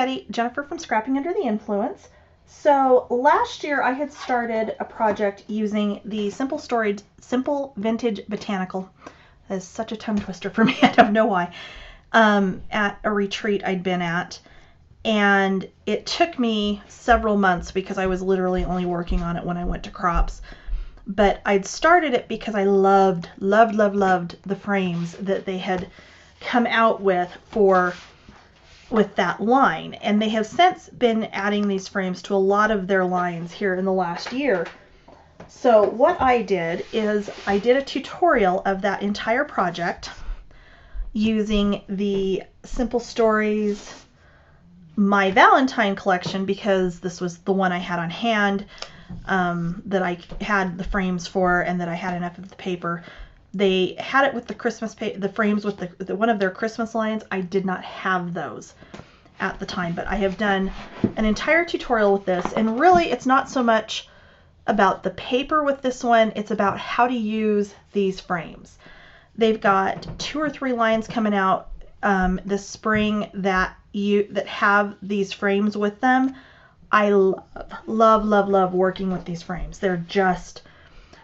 everybody, Jennifer from Scrapping Under the Influence. So last year I had started a project using the Simple Vintage Botanical. That is such a tongue twister for me, I don't know why, at a retreat I'd been at. And it took me several months because I was literally only working on it when I went to crops. But I'd started it because I loved the frames that they had come out with that line, and they have since been adding these frames to a lot of their lines here in the last year. So what I did is I did a tutorial of that entire project using the Simple Stories My Valentine collection, because this was the one I had on hand, that I had the frames for and that I had enough of the paper. They had it with the Christmas the frames with the one of their Christmas lines. I did not have those at the time, but I have done an entire tutorial with this, and really it's not so much about the paper with this one, it's about how to use these frames. They've got 2 or 3 lines coming out this spring that have these frames with them. I love working with these frames.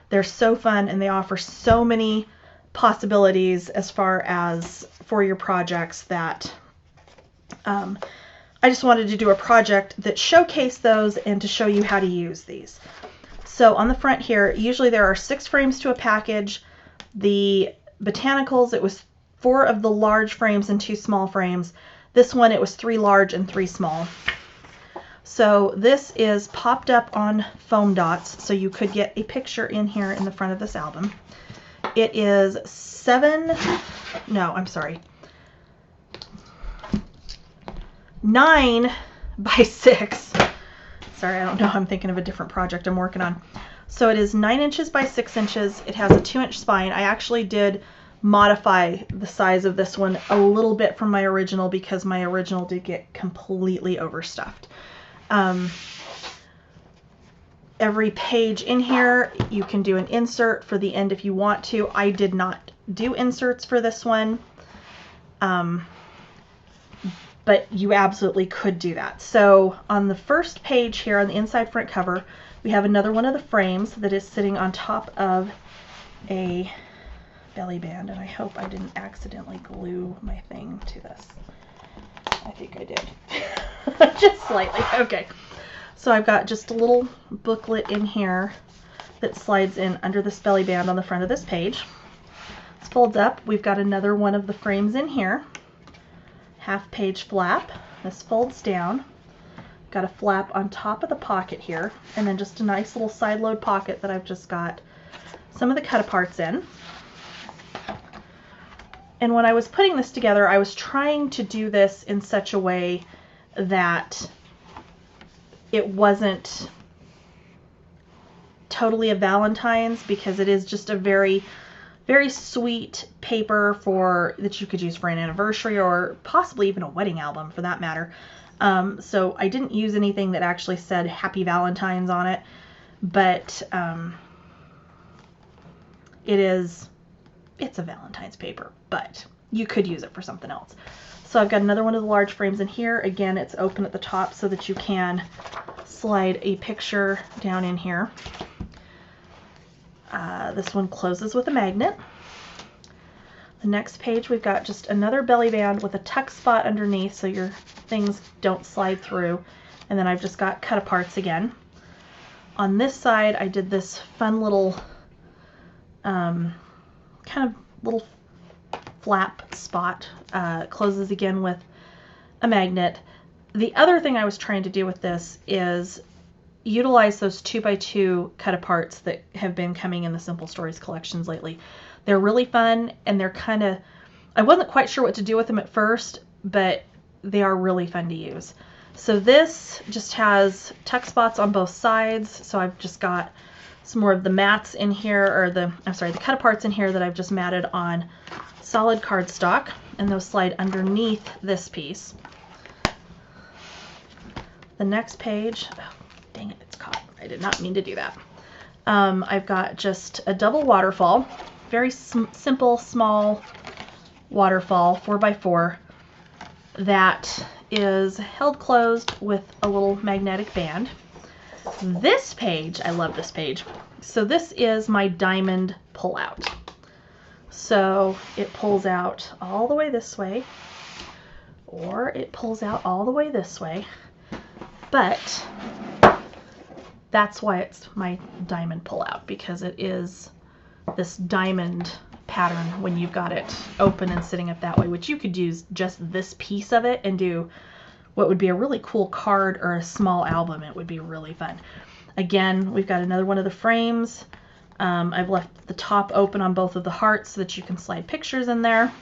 They're so fun, and they offer so many possibilities as far as for your projects that I just wanted to do a project that showcased those and to show you how to use these. So on the front here, usually there are 6 frames to a package. The Botanicals, it was 4 of the large frames and 2 small frames. This one, it was 3 large and 3 small. So this is popped up on foam dots, so you could get a picture in here in the front of this album. It is 9 by 6. Sorry, I don't know, I'm thinking of a different project I'm working on. So it is 9 inches by 6 inches. It has a 2-inch spine. I actually did modify the size of this one a little bit from my original because my original did get completely overstuffed. Every page in here, you can do an insert for the end if you want to. I did not do inserts for this one, but you absolutely could do that. So on the first page here on the inside front cover, we have another one of the frames that is sitting on top of a belly band, and I hope I didn't accidentally glue my thing to this. I think I did. Just slightly. Okay. So I've got just a little booklet in here that slides in under this belly band on the front of this page. This folds up. We've got another one of the frames in here. Half page flap. This folds down. Got a flap on top of the pocket here, and then just a nice little side load pocket that I've just got some of the cut-aparts in. And when I was putting this together, I was trying to do this in such a way that it wasn't totally a Valentine's, because it is just a very, very sweet paper that you could use for an anniversary or possibly even a wedding album for that matter. So I didn't use anything that actually said Happy Valentine's on it, but it's a Valentine's paper, but you could use it for something else. So I've got another one of the large frames in here. Again, it's open at the top so that you can slide a picture down in here. This one closes with a magnet. The next page, we've got just another belly band with a tuck spot underneath so your things don't slide through. And then I've just got cut-aparts again. On this side, I did this fun little kind of little flap spot. Closes again with a magnet. The other thing I was trying to do with this is utilize those 2x2 cut-aparts that have been coming in the Simple Stories collections lately. They're really fun, and they're kind of, I wasn't quite sure what to do with them at first, but they are really fun to use. So this just has tuck spots on both sides, so I've just got some more of the mats in here, or the cut-aparts in here that I've just matted on solid cardstock, and those slide underneath this piece. The next page, oh, dang it, it's caught. I did not mean to do that. I've got just a double waterfall, very simple, small waterfall, 4x4, that is held closed with a little magnetic band. This page, I love this page. So this is my diamond pull-out. So it pulls out all the way this way, or it pulls out all the way this way, but that's why it's my diamond pull-out, because it is this diamond pattern when you've got it open and sitting up that way, which you could use just this piece of it and do what would be a really cool card or a small album. It would be really fun. Again, we've got another one of the frames. I've left the top open on both of the hearts so that you can slide pictures in there.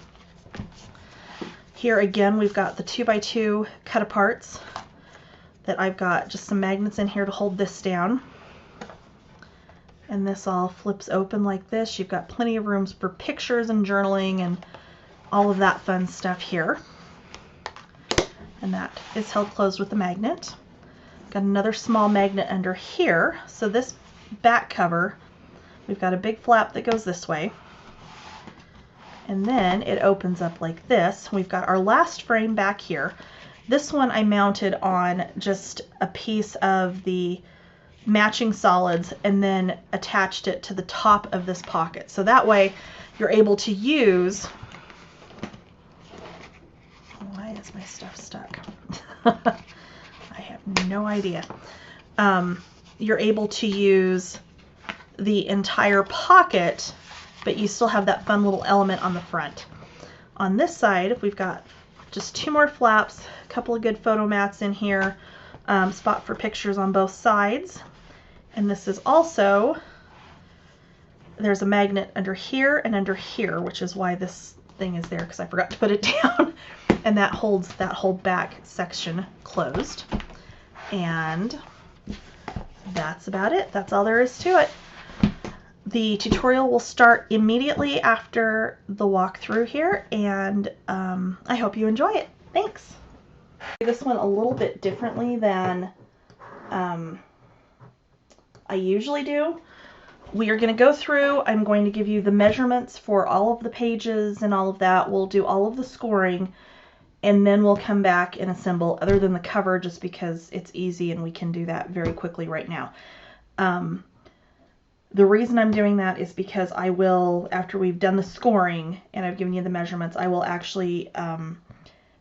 Here again, we've got the 2x2 cut aparts that I've got just some magnets in here to hold this down. And this all flips open like this. You've got plenty of rooms for pictures and journaling and all of that fun stuff here. And that is held closed with a magnet. Got another small magnet under here. So this back cover, we've got a big flap that goes this way. And then it opens up like this. We've got our last frame back here. This one I mounted on just a piece of the matching solids and then attached it to the top of this pocket. So that way you're able to use... Why is my stuff stuck? I have no idea. You're able to use the entire pocket, but you still have that fun little element on the front. On this side, we've got just 2 more flaps, a couple of good photo mats in here, spot for pictures on both sides. And this is also, there's a magnet under here and under here, which is why this thing is there, because I forgot to put it down. And that holds that whole back section closed. And that's about it. That's all there is to it. The tutorial will start immediately after the walkthrough here, and I hope you enjoy it. Thanks. This one a little bit differently than I usually do. We are going to go through, I'm going to give you the measurements for all of the pages and all of that. We'll do all of the scoring, and then we'll come back and assemble, other than the cover, just because it's easy and we can do that very quickly right now. The reason I'm doing that is because I will, after we've done the scoring and I've given you the measurements, I will actually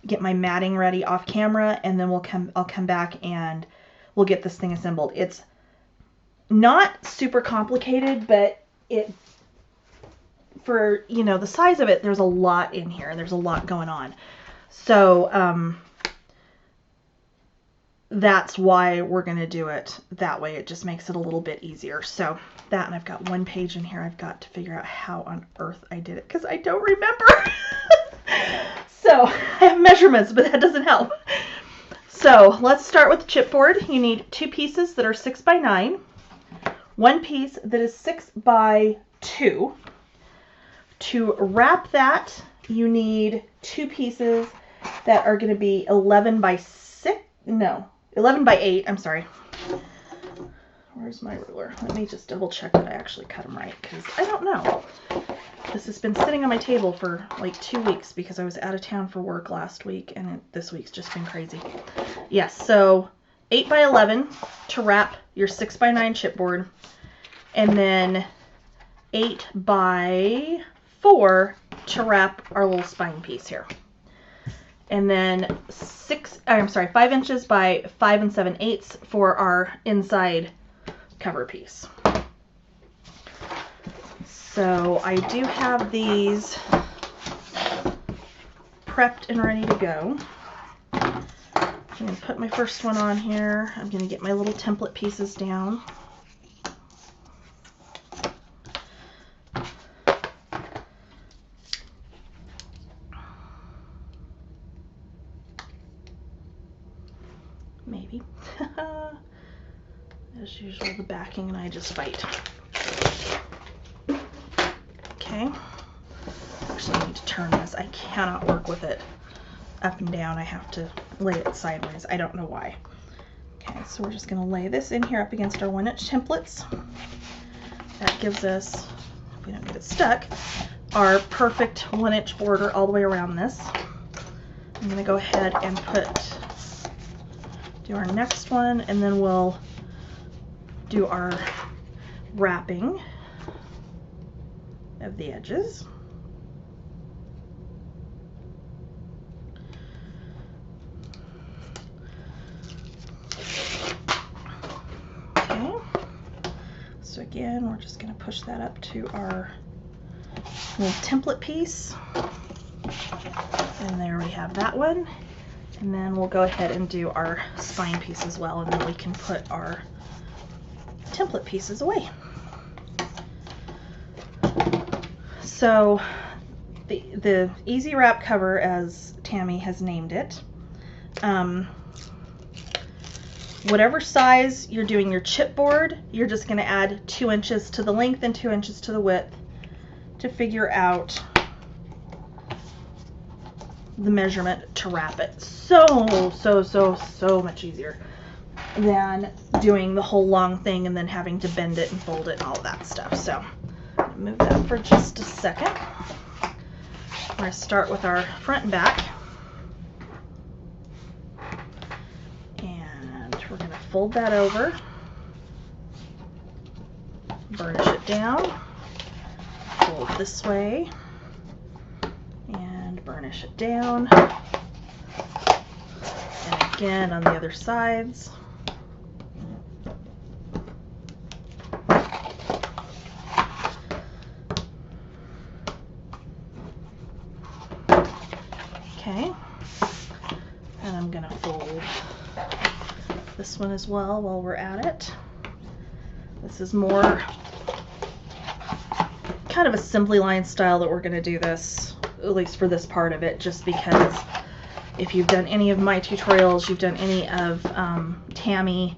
get my matting ready off camera, and then I'll come back and we'll get this thing assembled. It's not super complicated, but for the size of it, there's a lot in here. There's a lot going on. So that's why we're going to do it that way. It just makes it a little bit easier. So that, and I've got one page in here I've got to figure out how on earth I did it, because I don't remember. So I have measurements, but that doesn't help. So let's start with the chipboard. You need 2 pieces that are 6 by 9, 1 piece that is 6 by 2. To wrap that, you need 2 pieces that are going to be 11 by 8. I'm sorry. Where's my ruler? Let me just double check that I actually cut them right, because I don't know. This has been sitting on my table for like 2 weeks because I was out of town for work last week, and this week's just been crazy. Yes, so 8 by 11 to wrap your 6 by 9 chipboard, and then 8 by 4 to wrap our little spine piece here. And then 5 inches by 5 7/8 for our inside cover piece. So I do have these prepped and ready to go. I'm going to put my first one on here. I'm going to get my little template pieces down. Maybe. As usual, the backing and I just fight. Okay. Actually, I need to turn this. I cannot work with it up and down. I have to lay it sideways. I don't know why. Okay, so we're just going to lay this in here up against our 1-inch templates. That gives us, if we don't get it stuck, our perfect 1-inch border all the way around this. I'm going to go ahead and put do our next one, and then we'll do our wrapping of the edges. Okay, so again, we're just going to push that up to our little template piece, and there we have that one. And then we'll go ahead and do our spine piece as well, and then we can put our template pieces away. So the easy wrap cover, as Tammy has named it, whatever size you're doing your chipboard, you're just going to add 2 inches to the length and 2 inches to the width to figure out the measurement to wrap it. So much easier than doing the whole long thing and then having to bend it and fold it and all of that stuff. So move that for just a second. We're going to start with our front and back, and we're going to fold that over, burnish it down, fold this way, and burnish it down, and again on the other sides. Okay, and I'm going to fold this one as well while we're at it. This is more kind of assembly line style that we're going to do this, at least for this part of it, just because if you've done any of my tutorials, you've done any of Tammy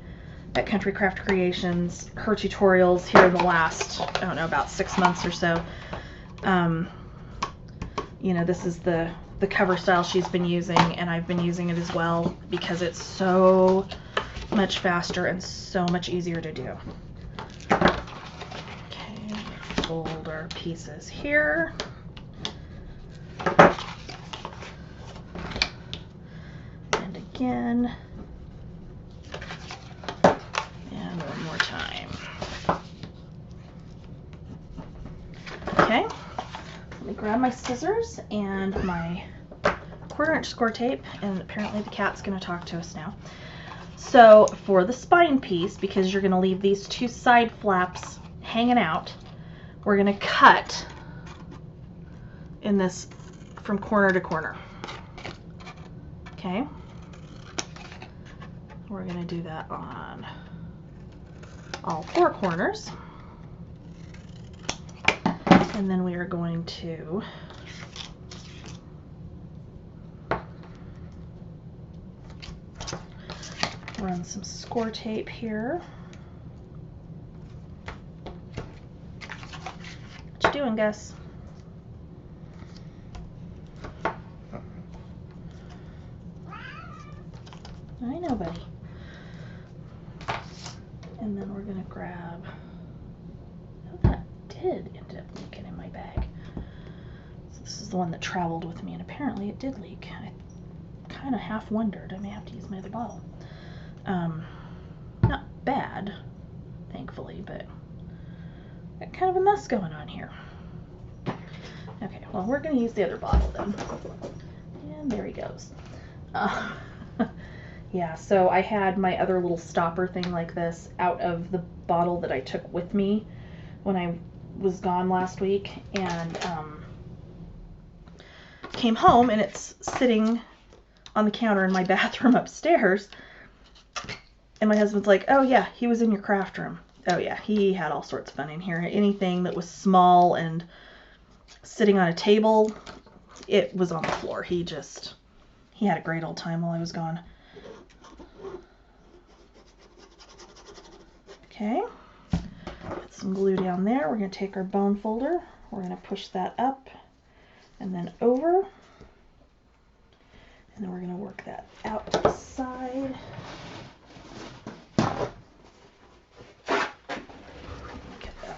at Country Craft Creations, her tutorials here in the last, I don't know, about 6 months or so, you know, this is the cover style she's been using, and I've been using it as well because it's so much faster and so much easier to do. Okay, fold our pieces here. And again. And one more time. Okay, let me grab my scissors and my 1/4 inch score tape, and apparently the cat's going to talk to us now. So for the spine piece, because you're going to leave these 2 side flaps hanging out, we're going to cut in this from corner to corner. Okay, we're going to do that on all 4 corners, and then we are going to run some score tape here. What you doing, Gus? I know, buddy. And then we're going to grab, oh, that did end up leaking in my bag. So this is the one that traveled with me, and apparently it did leak. I kind of half wondered. I may have to use my other bottle. Not bad, thankfully, but got kind of a mess going on here. Okay, well, we're going to use the other bottle then. And there he goes. Yeah, so I had my other little stopper thing like this out of the bottle that I took with me when I was gone last week, and came home, and it's sitting on the counter in my bathroom upstairs. And my husband's like, oh yeah, he was in your craft room. Oh yeah, he had all sorts of fun in here. Anything that was small and sitting on a table, it was on the floor. He had a great old time while I was gone. Okay, put some glue down there. We're going to take our bone folder. We're going to push that up and then over. And then we're going to work that out to the side. Get the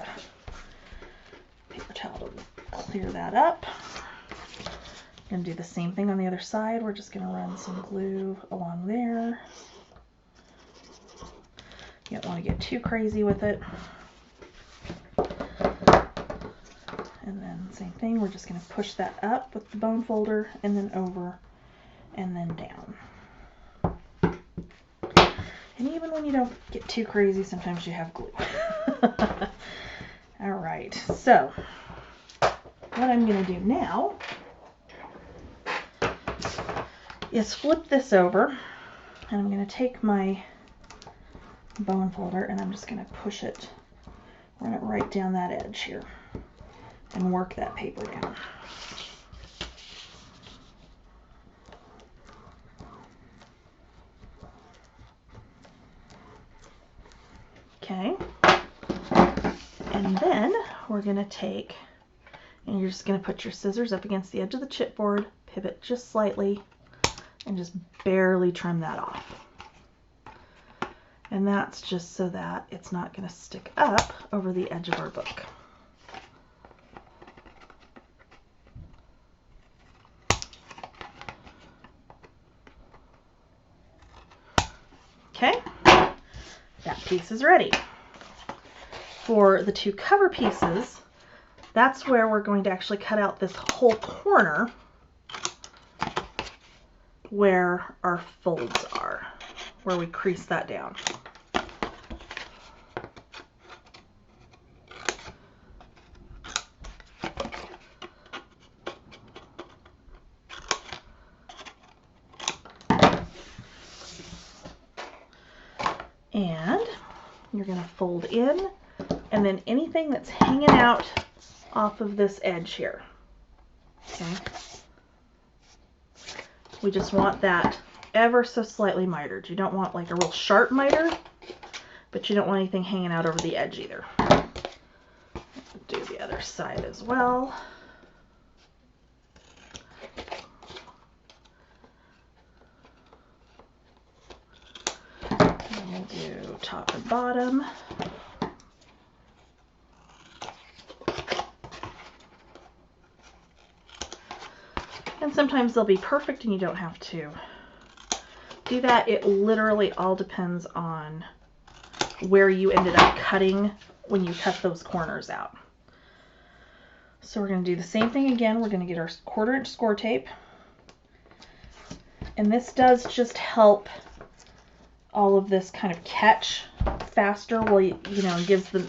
paper towel to clear that up. Going to do the same thing on the other side. We're just going to run some glue along there. You don't want to get too crazy with it. And then same thing, we're just going to push that up with the bone folder and then over and then down. And even when you don't get too crazy, sometimes you have glue. All right, so what I'm going to do now is flip this over, and I'm going to take my bone folder and I'm just going to push it, run it right down that edge here and work that paper down. Okay, and then we're going to take, and you're just going to put your scissors up against the edge of the chipboard, pivot just slightly, and just barely trim that off. And that's just so that it's not going to stick up over the edge of our book. Okay, that piece is ready. For the two cover pieces, that's where we're going to actually cut out this whole corner where our folds are, where we crease that down. And you're going to fold in, and then anything that's hanging out off of this edge here. Okay. We just want that ever so slightly mitered. You don't want like a real sharp miter, but you don't want anything hanging out over the edge either. Do the other side as well. And we'll do top and bottom. And sometimes they'll be perfect and you don't have to do that. It literally all depends on where you ended up cutting when you cut those corners out. So we're going to do the same thing again. We're going to get our 1/4 inch score tape. And this does just help all of this kind of catch faster. Well, you know, gives the,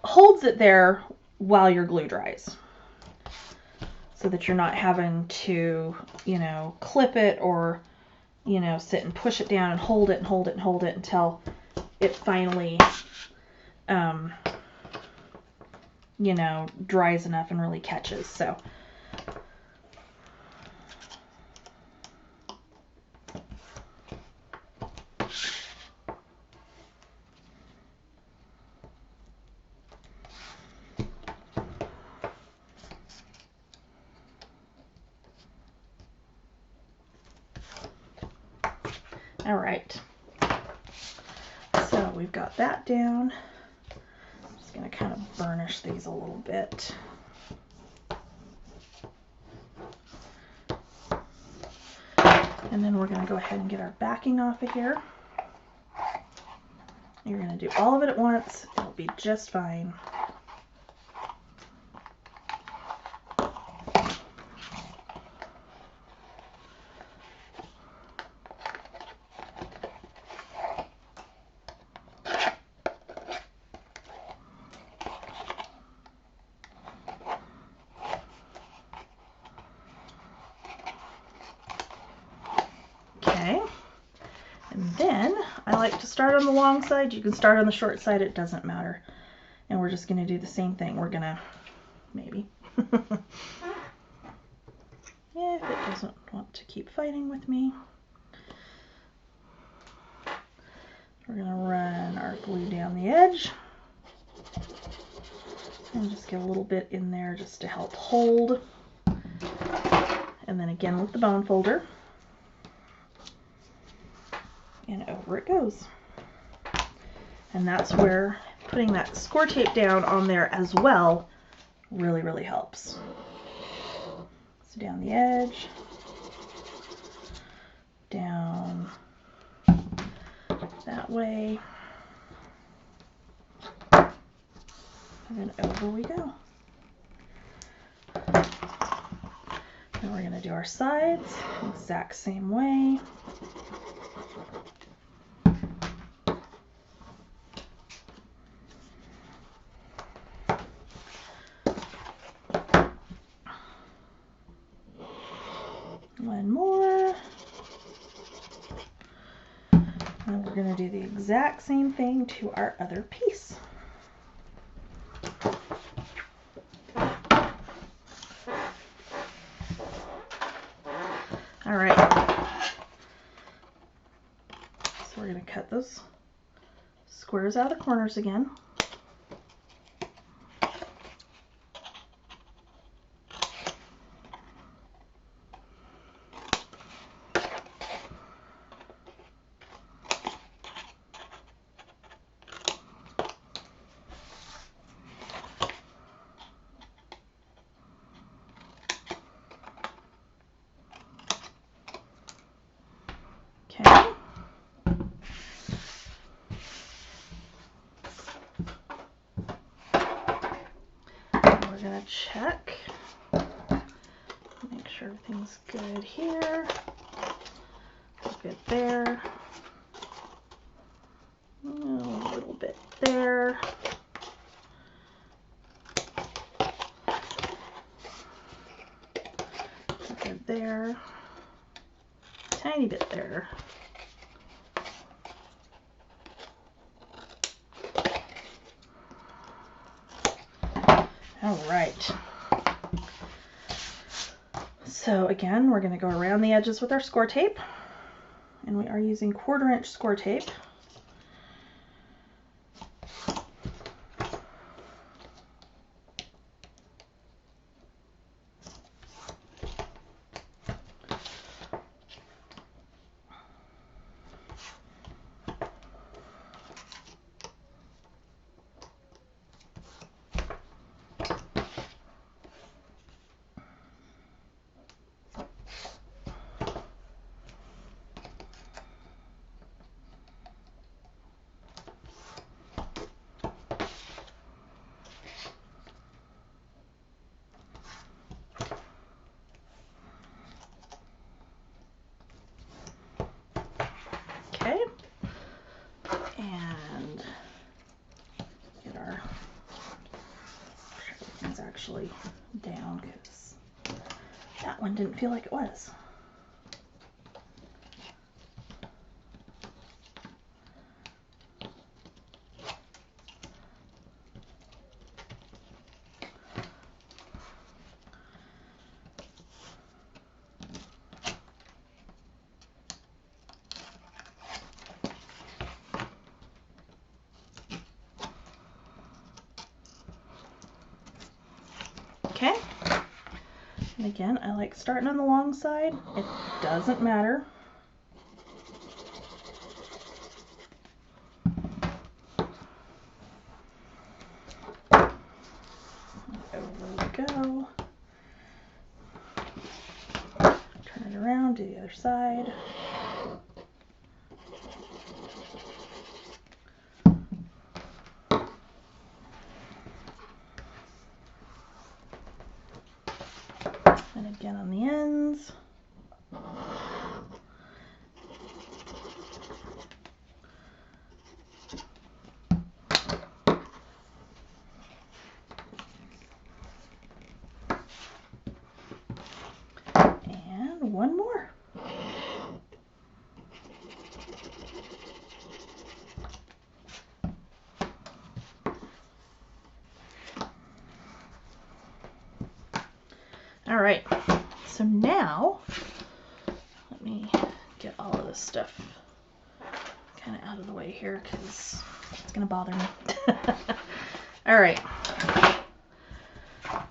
holds it there while your glue dries, so that you're not having to, you know, clip it or, you know, sit and push it down and hold it and hold it and hold it until it finally, you know, dries enough and really catches. So all right, so we've got that down. I'm just going to kind of burnish these a little bit. And then we're going to go ahead and get our backing off of here. You're going to do all of it at once. It'll be just fine. Okay, and then I like to start on the long side. You can start on the short side, it doesn't matter. And we're just going to do the same thing. We're going to, maybe, yeah, if it doesn't want to keep fighting with me, we're going to run our glue down the edge and just get a little bit in there just to help hold. And then again with the bone folder. And over it goes. And that's where putting that score tape down on there as well really, really helps. So down the edge, down that way, And then over we go. Then we're going to do our sides the exact same way. One more. And we're going to do the exact same thing to our other piece. All right. So we're going to cut those squares out of the corners again. Okay. We're going to check, make sure everything's good here, good there, a little bit there, good there, tiny bit there. All right. So again, we're going to go around the edges with our score tape, and we are using 1/4 inch score tape. Okay, and get our, everything's actually down because that one didn't feel like it was. Okay, and again, I like starting on the long side. It doesn't matter. Over we go. Turn it around, do the other side. And again on the ends. And one more. All right, so now let me get all of this stuff kind of out of the way here because it's going to bother me. All right,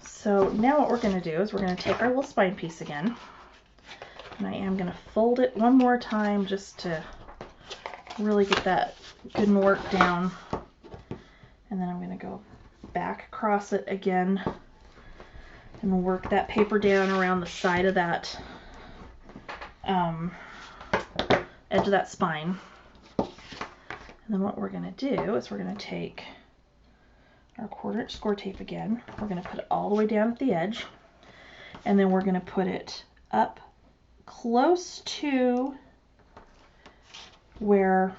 so now what we're going to do is we're going to take our little spine piece again, and I am going to fold it one more time just to really get that good and work down, and then I'm going to go back across it again and work that paper down around the side of that edge of that spine. And then what we're going to do is we're going to take our 1/4" score tape again. We're going to put it all the way down at the edge, and then we're going to put it up close to where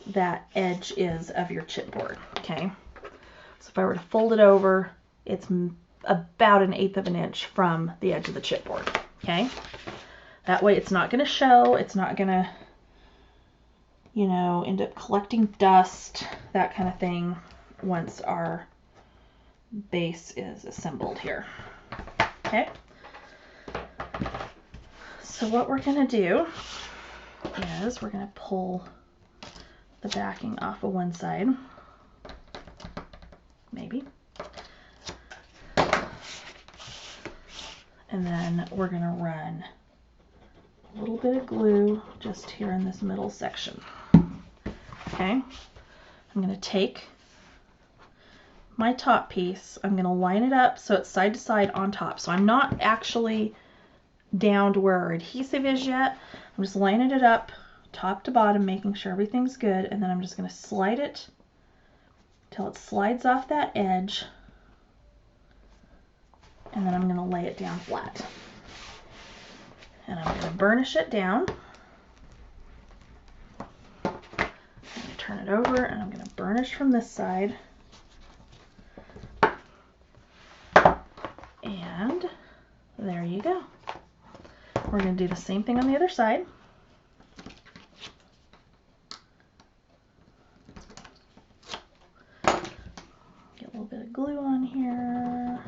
that edge is of your chipboard. Okay, so if I were to fold it over, it's about 1/8 of an inch from the edge of the chipboard. Okay, that way it's not going to show, it's not going to, you know, end up collecting dust, that kind of thing, once our base is assembled here. Okay, so what we're going to do is we're going to pull the backing off of one side, maybe, and then we're going to run a little bit of glue just here in this middle section. Okay, I'm going to take my top piece, I'm going to line it up so it's side to side on top. So I'm not actually down to where our adhesive is yet. I'm just lining it up top to bottom, making sure everything's good, and then I'm just going to slide it till it slides off that edge, and then I'm going to lay it down flat. And I'm going to burnish it down. I'm going to turn it over, and I'm going to burnish from this side. And there you go. We're going to do the same thing on the other side. Get a little bit of glue on here.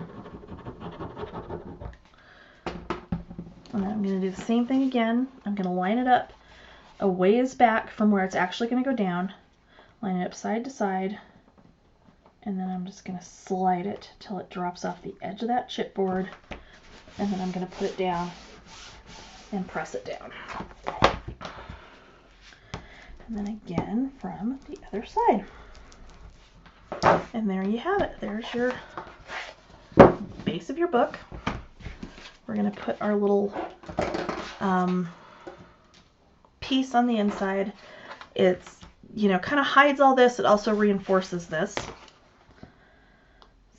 And then I'm going to do the same thing again. I'm going to line it up a ways back from where it's actually going to go down. Line it up side to side. And then I'm just going to slide it till it drops off the edge of that chipboard. And then I'm going to put it down and press it down. And then again from the other side. And there you have it. There's your base of your book. We're going to put our little piece on the inside. It's, you know, kind of hides all this. It also reinforces this.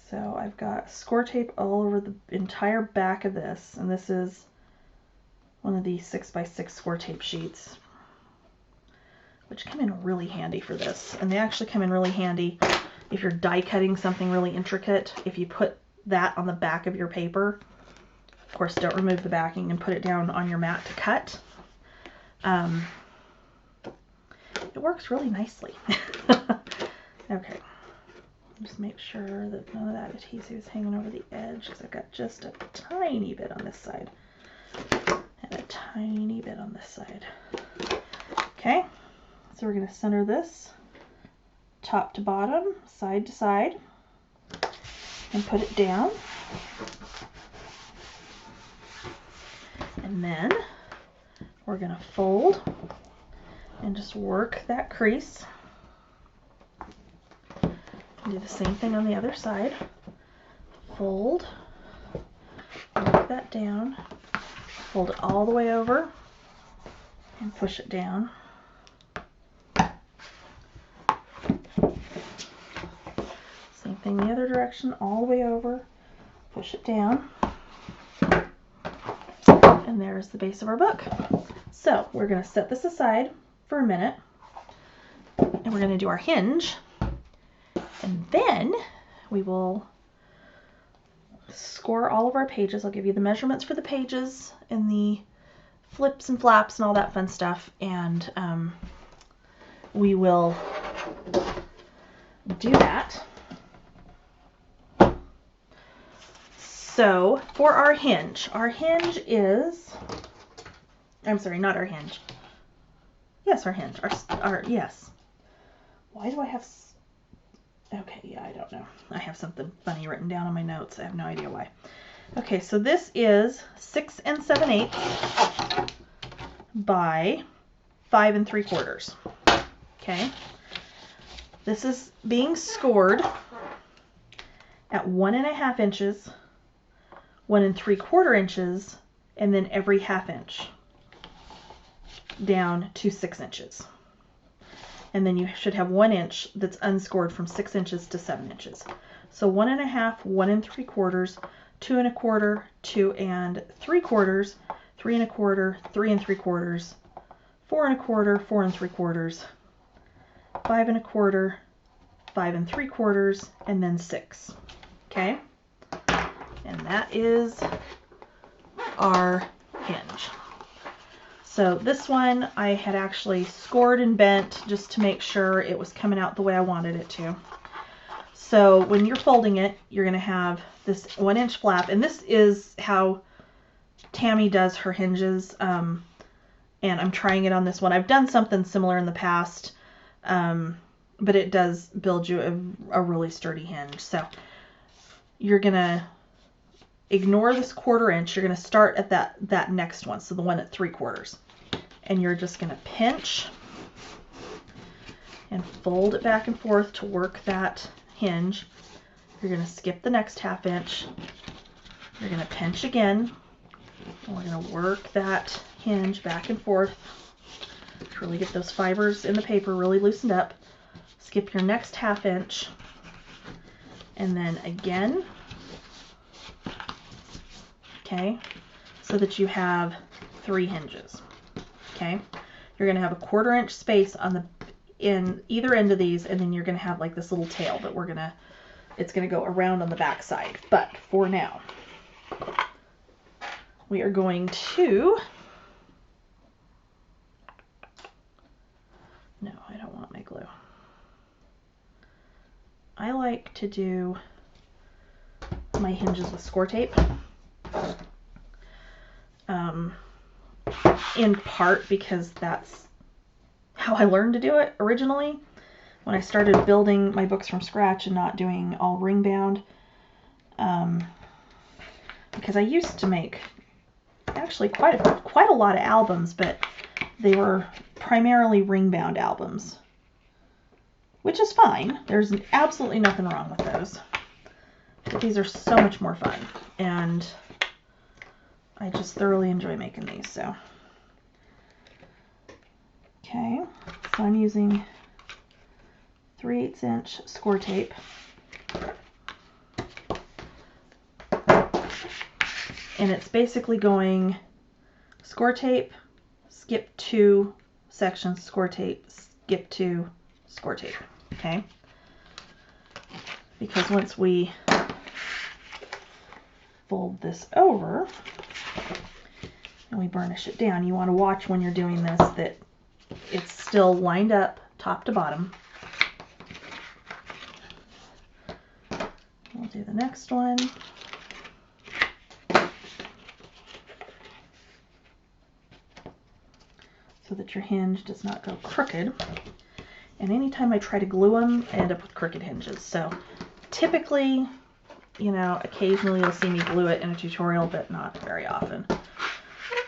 So I've got score tape all over the entire back of this, and this is one of the 6x6 score tape sheets, which come in really handy for this. And they actually come in really handy if you're die cutting something really intricate. If you put that on the back of your paper, of course don't remove the backing and put it down on your mat to cut. It works really nicely. Okay. Just make sure that none of that adhesive is hanging over the edge, because I've got just a tiny bit on this side and a tiny bit on this side. Okay, so we're going to center this top to bottom, side to side, and put it down. And then we're going to fold and just work that crease. Do the same thing on the other side. Fold, work that down, fold it all the way over, and push it down. Same thing the other direction, all the way over, push it down. And there's the base of our book. So we're going to set this aside for a minute, and we're going to do our hinge. And then we will score all of our pages. I'll give you the measurements for the pages and the flips and flaps and all that fun stuff. And we will do that. So for our hinge is, I'm sorry, not our hinge. Yes, our hinge. Yes. Why do I have... Okay, yeah, I don't know. I have something funny written down on my notes. I have no idea why. Okay, so this is 6 7/8 by 5 3/4. Okay. This is being scored at 1.5 inches, 1 3/4 inches, and then every 1/2 inch down to 6 inches. and then you should have 1 inch that's unscored from 6 inches to 7 inches. So 1 1/2, 1 3/4, 2 1/4, 2 3/4, 3 1/4, 3 3/4, 4 1/4, 4 3/4, 5 1/4, 5 3/4, and then 6. Okay, and that is our hinge. So this one I had actually scored and bent just to make sure it was coming out the way I wanted it to. So when you're folding it, you're going to have this 1 inch flap, and this is how Tammy does her hinges, and I'm trying it on this one. I've done something similar in the past, but it does build you a really sturdy hinge. So you're going to ignore this 1/4 inch. You're going to start at that next one, so the one at 3/4. And you're just going to pinch and fold it back and forth to work that hinge. You're going to skip the next 1/2 inch. You're going to pinch again. And we're going to work that hinge back and forth to really get those fibers in the paper really loosened up. Skip your next 1/2 inch. And then again. Okay, so that you have 3 hinges. Okay, you're going to have a 1/4 inch space in either end of these, and then you're going to have like this little tail that it's going to go around on the back side. But for now, we are going to, no, I don't want my glue. I like to do my hinges with score tape. In part because that's how I learned to do it originally when I started building my books from scratch and not doing all ring bound, because I used to make actually quite a lot of albums, but they were primarily ring bound albums, which is fine. There's absolutely nothing wrong with those, but these are so much more fun, and I just thoroughly enjoy making these. So okay, so I'm using 3/8 inch score tape. And it's basically going score tape, skip 2 sections, score tape, skip 2, score tape. Okay? Because once we fold this over and we burnish it down, you want to watch when you're doing this that it's still lined up top to bottom. We'll do the next one. So that your hinge does not go crooked. And anytime I try to glue them, I end up with crooked hinges. So typically, you know, occasionally you'll see me glue it in a tutorial, but not very often,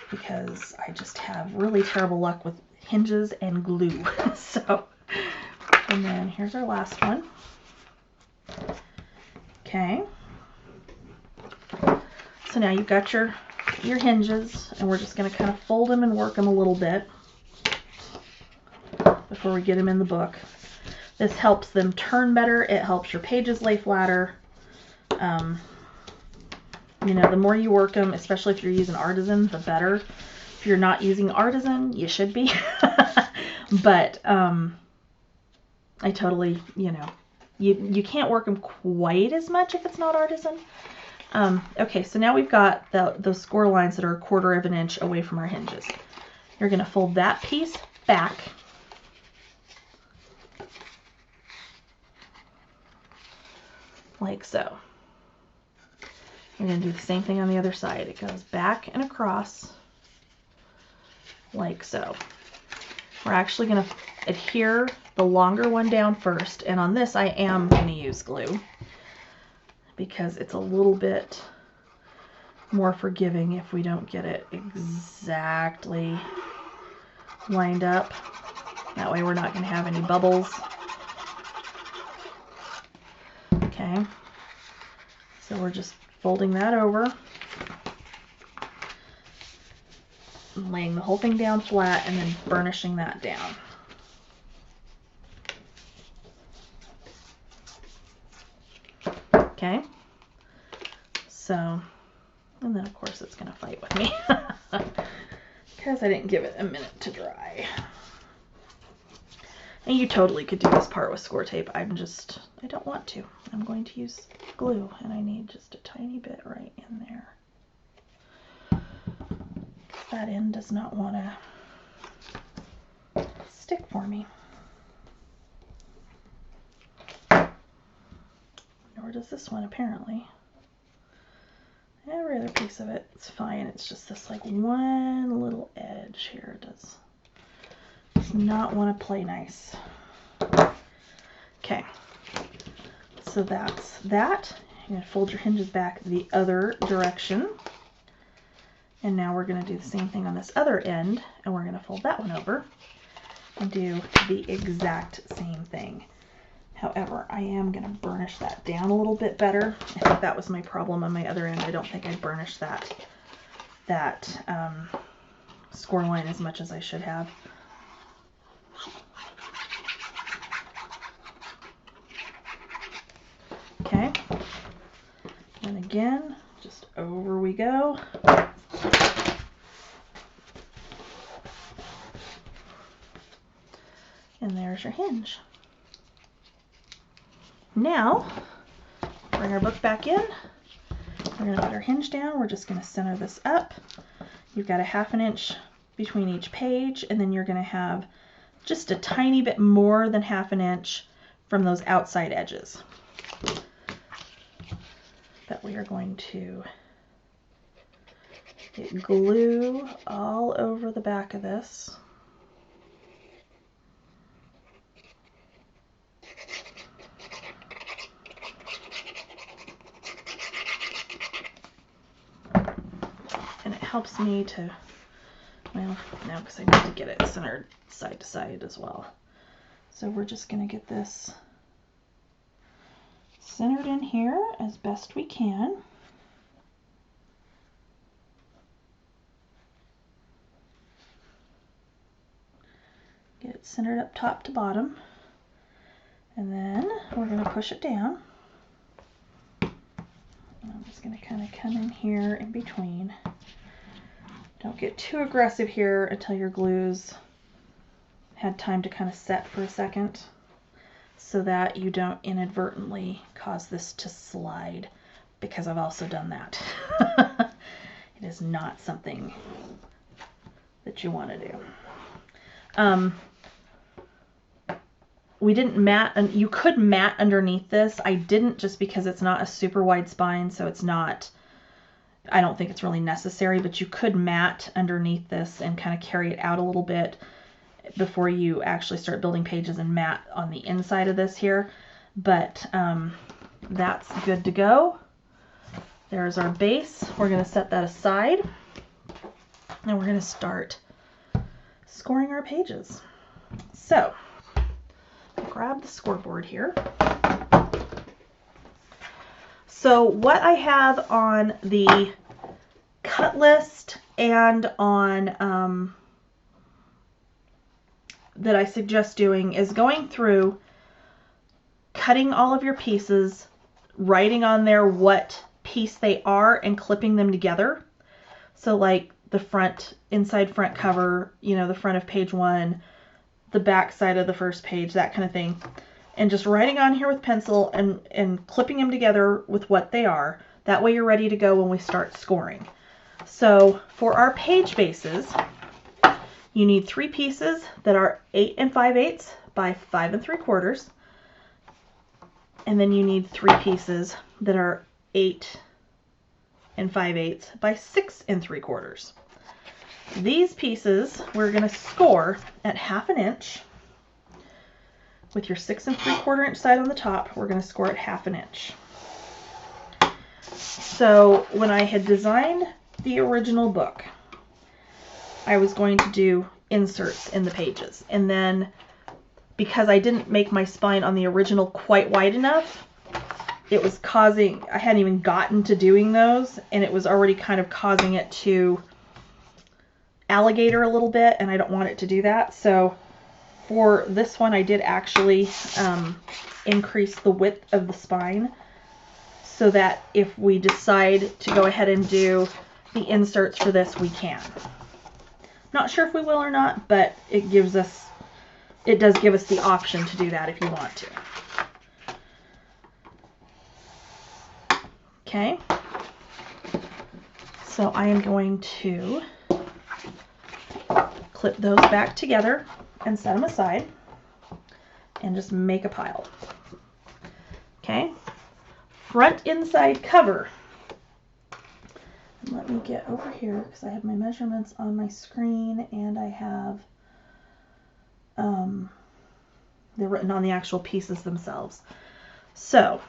because I just have really terrible luck with hinges and glue. So, and then here's our last one. Okay. So now you've got your hinges, and we're just going to kind of fold them and work them a little bit before we get them in the book. This helps them turn better. It helps your pages lay flatter. You know, the more you work them, especially if you're using Artisan, the better. If you're not using Artisan, you should be. But I totally, you know, you can't work them quite as much if it's not Artisan. Okay, so now we've got those score lines that are 1/4 of an inch away from our hinges. You're going to fold that piece back. Like so. You're going to do the same thing on the other side. It goes back and across like so. We're actually going to adhere the longer one down first, and on this I am going to use glue because it's a little bit more forgiving if we don't get it exactly lined up. That way we're not going to have any bubbles. Okay, so we're just folding that over, laying the whole thing down flat, and then burnishing that down. Okay, so, and then of course it's going to fight with me because I didn't give it a minute to dry. And you totally could do this part with score tape. I don't want to. I'm going to use glue, and I need just a tiny bit right in there. That end does not want to stick for me. Nor does this one, apparently. Every other piece of it, it's fine. It's just this like one little edge here does not want to play nice. Okay, so that's that. You're going to fold your hinges back the other direction. And now we're going to do the same thing on this other end, and we're going to fold that one over and do the exact same thing. However, I am going to burnish that down a little bit better. I think that was my problem on my other end. I don't think I burnished that score line as much as I should have. Okay, and again, just over we go. And there's your hinge. Now, bring our book back in. We're going to put our hinge down. We're just going to center this up. You've got a 1/2 inch between each page, and then you're going to have just a tiny bit more than 1/2 inch from those outside edges. But we are going to get glue all over the back of this. And it helps me to, well, no, because I need to get it centered side to side as well. So we're just going to get this centered in here as best we can. Get it centered up top to bottom. And then we're going to push it down. I'm just going to kind of come in here in between. Don't get too aggressive here until your glue's had time to kind of set for a second, so that you don't inadvertently cause this to slide, because I've also done that. It is not something that you want to do. We didn't mat, and you could mat underneath this. I didn't, just because it's not a super wide spine, so it's not, I don't think it's really necessary, but you could mat underneath this and kind of carry it out a little bit before you actually start building pages, and mat on the inside of this here. But that's good to go. There's our base. We're going to set that aside, and we're going to start scoring our pages. So grab the scoreboard here. So what I have on the cut list and on that I suggest doing is going through, cutting all of your pieces, writing on there what piece they are, and clipping them together. So like the front, inside front cover, you know, the front of page 1, the back side of the first page, that kind of thing. And just writing on here with pencil and clipping them together with what they are. That way you're ready to go when we start scoring. So for our page bases, you need 3 pieces that are 8 5/8 by 5 3/4. And then you need 3 pieces that are 8 5/8 by 6 3/4. These pieces we're going to score at 1/2 inch. With your 6 3/4 inch side on the top, we're going to score at 1/2 inch. So when I had designed the original book, I was going to do inserts in the pages. And then because I didn't make my spine on the original quite wide enough, it was causing, I hadn't even gotten to doing those, and it was already kind of causing it to alligator a little bit, and I don't want it to do that. So for this one, I did actually increase the width of the spine so that if we decide to go ahead and do the inserts for this, we can. Not sure if we will or not, but it does give us the option to do that if you want to. Okay, so I am going to clip those back together and set them aside and just make a pile. Okay, front inside cover. And let me get over here because I have my measurements on my screen and I have they're written on the actual pieces themselves. So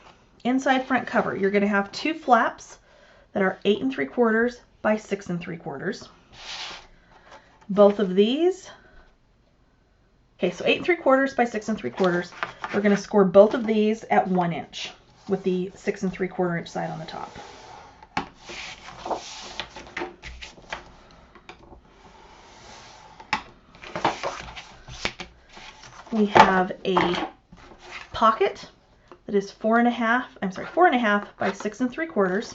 inside front cover, you're going to have two flaps that are 8 3/4 by 6 3/4. Both of these, okay, so 8 3/4 by 6 3/4. We're going to score both of these at 1 inch with the 6 3/4 inch side on the top. We have a pocket that is 4.5 by 6 3/4.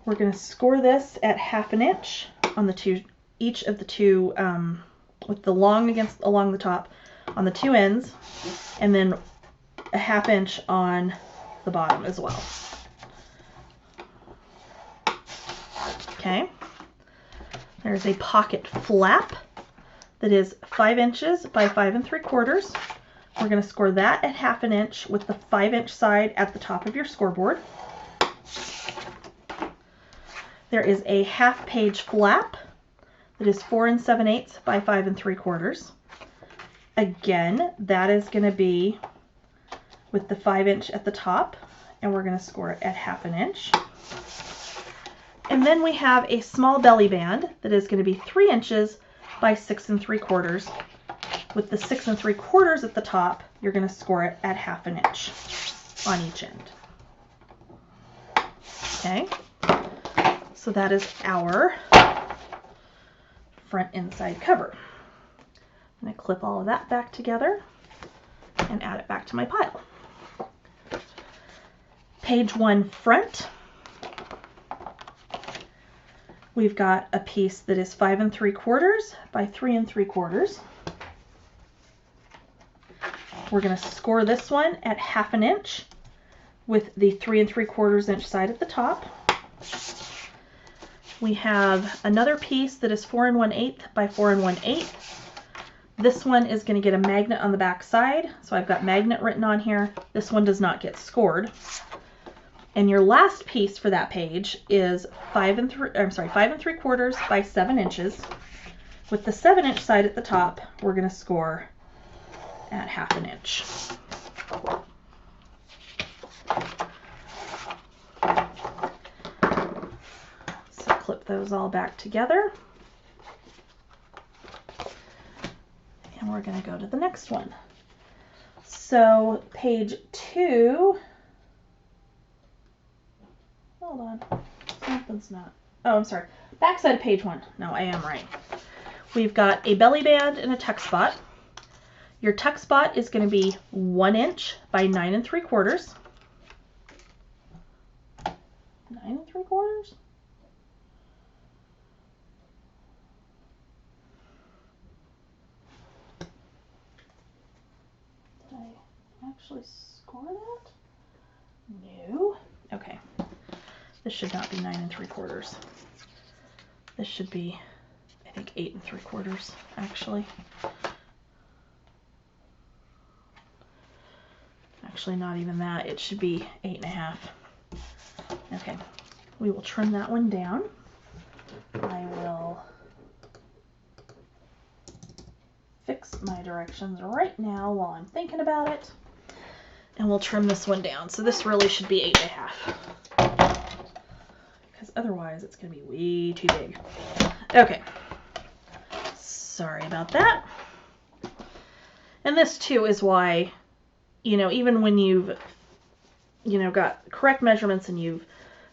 We're going to score this at 1/2 inch on the each of the two, with the long along the top on the two ends, and then a 1/2 inch on the bottom as well. Okay. There's a pocket flap that is 5 inches by 5 3/4. We're going to score that at 1/2 inch with the 5 inch side at the top of your scoreboard. There is a 1/2 page flap that is 4 7/8 by 5 3/4. Again, that is going to be with the 5 inch at the top, and we're going to score it at 1/2 inch. And then we have a small belly band that is going to be 3 inches by 6 3/4. With the 6 3/4 at the top, you're going to score it at 1/2 inch on each end. Okay, so that is our front inside cover. I'm going to clip all of that back together and add it back to my pile. Page 1 front. We've got a piece that is 5 3/4 by 3 3/4. We're going to score this one at 1/2 inch with the 3 3/4 inch side at the top. We have another piece that is 4 1/8 by 4 1/8. This one is going to get a magnet on the back side, so I've got magnet written on here. This one does not get scored. And your last piece for that page is 5 3/4 by 7 inches. With the 7 inch side at the top, we're going to score at 1/2 inch. So clip those all back together. And we're going to go to the next one. So page 2. Hold on. Something's not. Oh, I'm sorry. Backside of page 1. No, I am right. We've got a belly band and a tuck spot. Your tuck spot is going to be 1 inch by 9 3/4. 9 3/4? Did I actually score that? No. Okay. This should not be 9 3/4. This should be, I think, 8 3/4 actually. Actually, not even that. It should be 8 1/2. Okay, we will trim that one down. I will fix my directions right now while I'm thinking about it. And we'll trim this one down. So this really should be 8 1/2. Because otherwise it's going to be way too big. Okay. Sorry about that. And this too is why, even when you've, got correct measurements and you've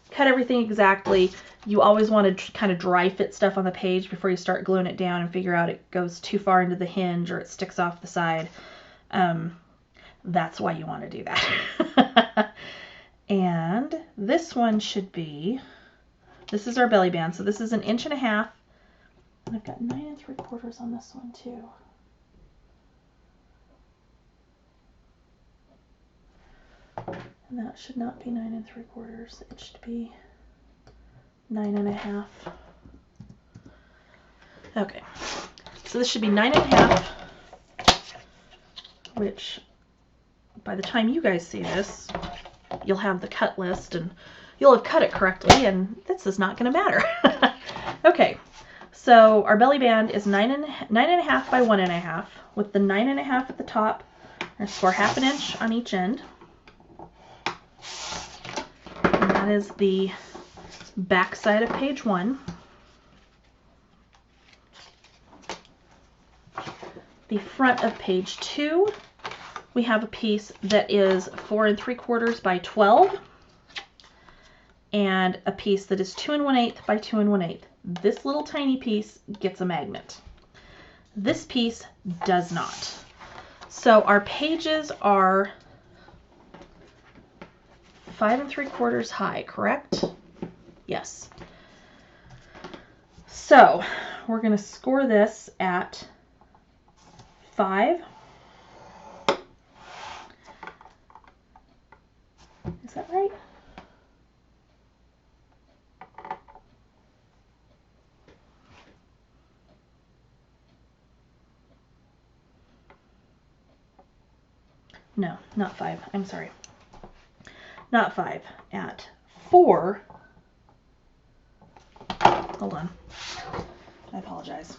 cut everything exactly, you always want to kind of dry fit stuff on the page before you start gluing it down and figure out it goes too far into the hinge or it sticks off the side. That's why you want to do that. And this one should be, this is our belly band, so this is 1.5 inches. And I've got 9 3/4 on this one too. And that should not be 9 3/4. It should be 9.5. Okay, so this should be 9.5, which by the time you guys see this, you'll have the cut list and you'll have cut it correctly, and this is not going to matter. Okay, so our belly band is 9.5 by 1.5, with the 9.5 at the top. I'm going to score 1/2 inch on each end. And that is the back side of page 1. The front of page 2, we have a piece that is 4 3/4 by 12, and a piece that is 2 1/8 by 2 1/8. This little tiny piece gets a magnet. This piece does not. So our pages are 5 3/4 high, correct? Yes. So we're going to score this at 5. Is that right? No, not 5. I'm sorry. Not 5. At 4. Hold on. I apologize.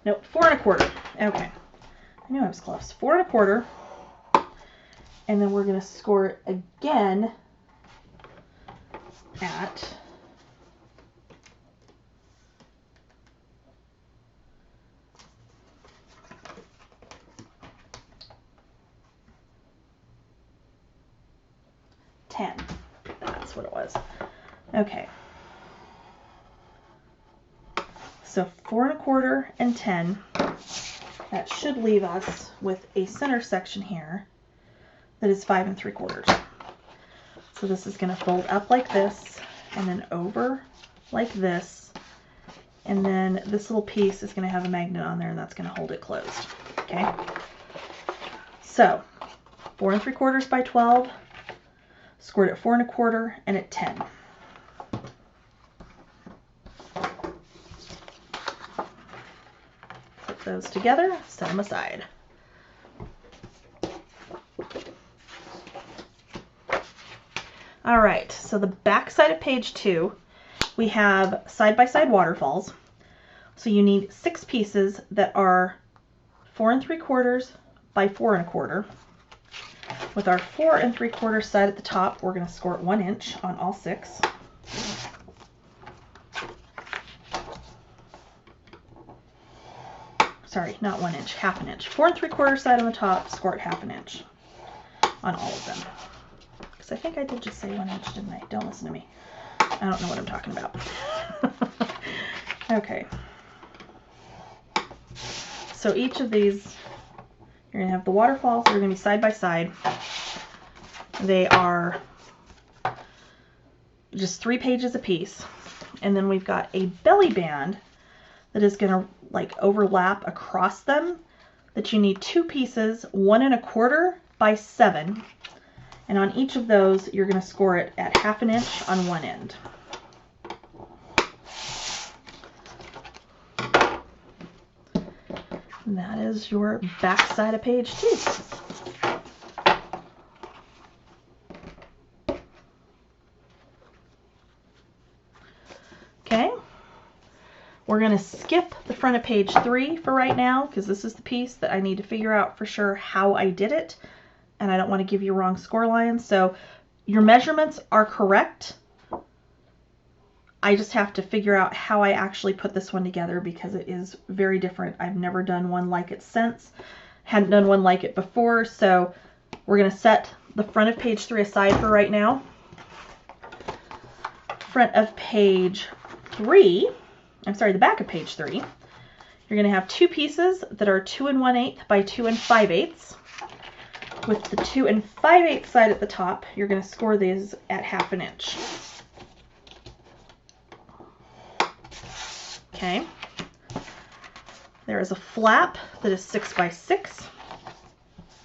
Nope, 4 1/4. Okay. I knew I was close. 4 1/4. And then we're going to score it again at 10. That's what it was. Okay. So 4 1/4 and 10. That should leave us with a center section here that is 5 3/4. So this is going to fold up like this, and then over like this, and then this little piece is going to have a magnet on there, and that's going to hold it closed. Okay. So 4 3/4 by 12, scored at 4 1/4 and at 10. Put those together, set them aside. All right, so the back side of page 2, we have side-by-side waterfalls. So you need 6 pieces that are 4 3/4 by 4 1/4. With our 4 3/4 side at the top, we're going to score it 1 inch on all 6. Sorry, not 1 inch, 1/2 inch. 4 3/4 side on the top, score it 1/2 inch on all of them. I think I did just say 1 inch, didn't I? Don't listen to me. I don't know what I'm talking about. Okay. So each of these, you're going to have the waterfalls. They're going to be side by side. They are just 3 pages a piece. And then we've got a belly band that is going to like overlap across them, that you need 2 pieces, 1 1/4 by 7. And on each of those, you're going to score it at 1/2 inch on one end. And that is your back side of page 2. Okay. We're going to skip the front of page 3 for right now, because this is the piece that I need to figure out for sure how I did it. And I don't want to give you wrong score lines. So your measurements are correct. I just have to figure out how I actually put this one together, because it is very different. I've never done one like it since. Hadn't done one like it before. So we're going to set the front of page 3 aside for right now. Front of page 3, I'm sorry, the back of page 3, you're going to have 2 pieces that are 2 1/8 by 2 5/8. With the 2 5/8 side at the top, you're going to score these at 1/2 inch. Okay. There is a flap that is 6 by 6.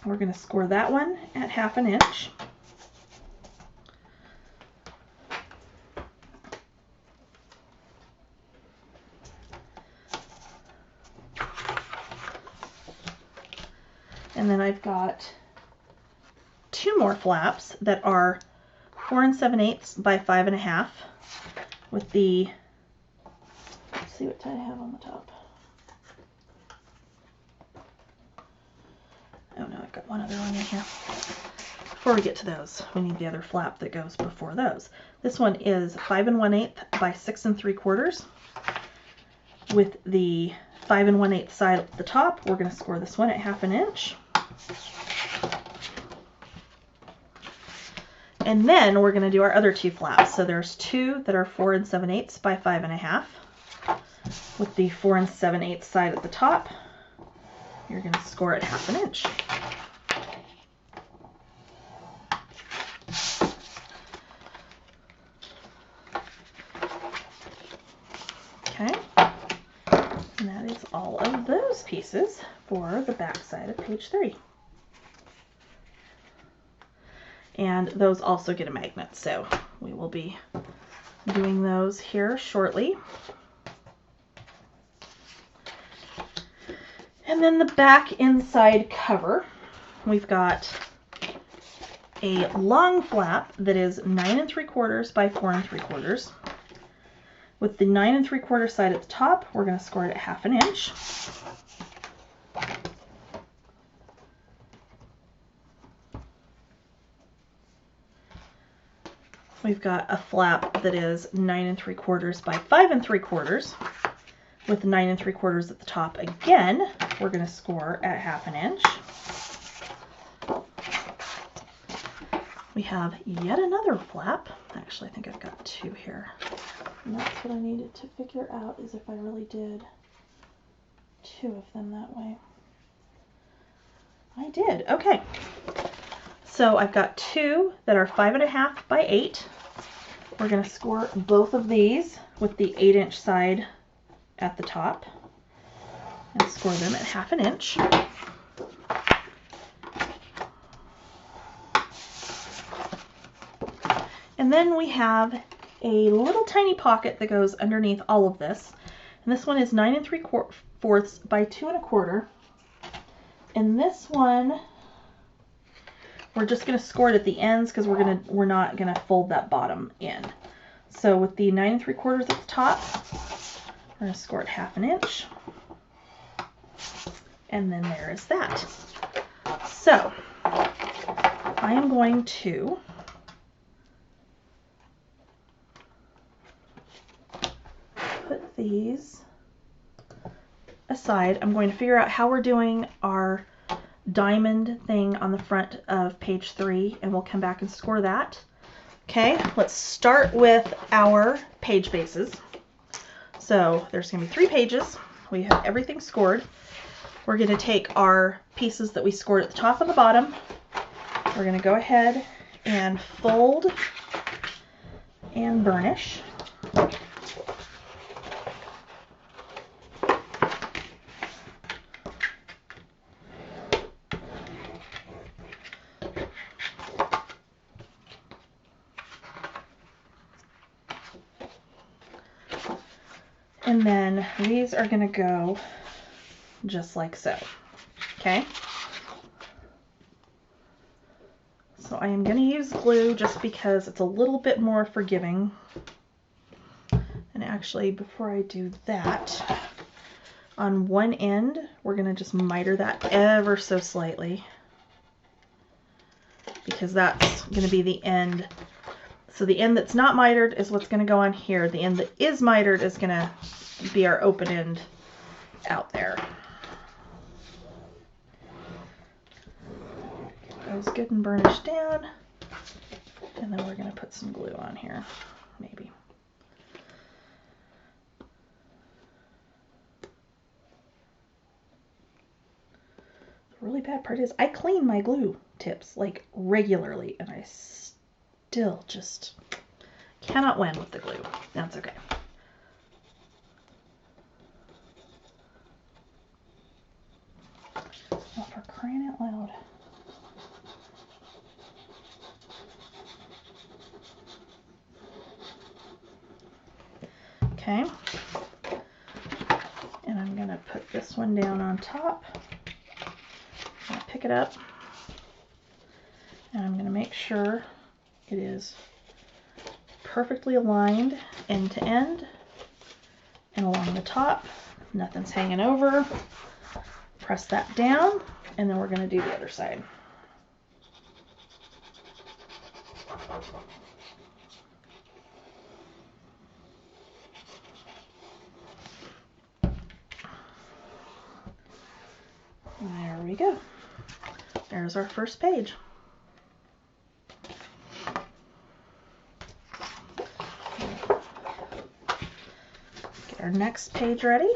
We're going to score that one at 1/2 inch. And then I've got 2 more flaps that are 4 7/8 by 5 1/2 with the, let's see what I have on the top. Oh no, I've got one other one in here. Before we get to those, we need the other flap that goes before those. This one is 5 1/8 by 6 3/4 with the 5 1/8 side at the top. We're going to score this one at 1/2 inch. And then we're going to do our other 2 flaps. So there's 2 that are 4 7/8 by 5 1/2 with the 4 7/8 side at the top. You're going to score at 1/2 inch. Okay, and that is all of those pieces for the back side of page 3. And those also get a magnet, so we will be doing those here shortly. And then the back inside cover, we've got a long flap that is 9 3/4 by 4 3/4. With the 9 3/4 side at the top, we're going to score it at 1/2 inch. We've got a flap that is 9 3/4 by 5 3/4 with 9 3/4 at the top. Again, we're going to score at 1/2 inch. We have yet another flap. Actually, I think I've got 2 here. And that's what I needed to figure out, is if I really did 2 of them that way. I did. Okay. So I've got 2 that are 5 1/2 by 8. We're going to score both of these with the 8 inch side at the top and score them at 1/2 inch. And then we have a little tiny pocket that goes underneath all of this. And this one is 9 3/4 by 2 1/4. And this one, we're just going to score it at the ends because we're not going to fold that bottom in. So with the 9 3/4 at the top, we're going to score it 1/2 inch. And then there is that. So I am going to put these aside. I'm going to figure out how we're doing our diamond thing on the front of page 3, and we'll come back and score that. Okay, let's start with our page bases. So there's going to be 3 pages. We have everything scored. We're going to take our pieces that we scored at the top and the bottom. We're going to go ahead and fold and burnish. And then these are going to go just like so. Okay? So I am going to use glue just because it's a little bit more forgiving. And actually, before I do that, on one end, we're going to just miter that ever so slightly, because that's going to be the end. So the end that's not mitered is what's going to go on here. The end that is mitered is going to be our open end out there. Goes good and burnished down. And then we're going to put some glue on here, maybe. The really bad part is I clean my glue tips like regularly, and I still just cannot win with the glue. That's okay. Oh, for crying out loud. Okay. And I'm going to put this one down on top. I'm going to pick it up. And I'm going to make sure it is perfectly aligned end to end and along the top. Nothing's hanging over. Press that down, and then we're going to do the other side. There we go. There's our first page. Get our next page ready.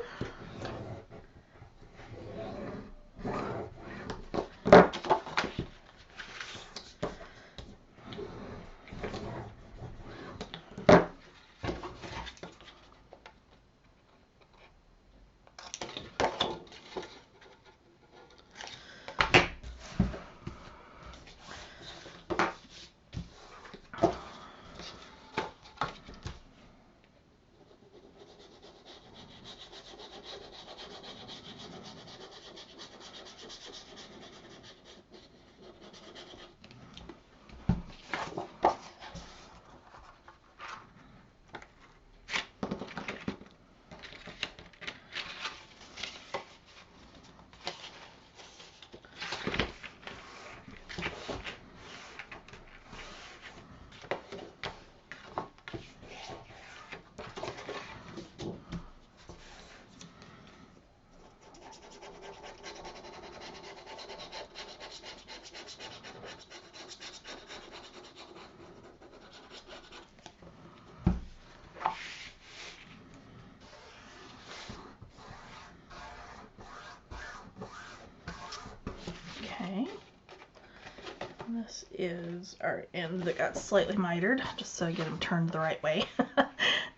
This is our end that got slightly mitered, just so I get them turned the right way.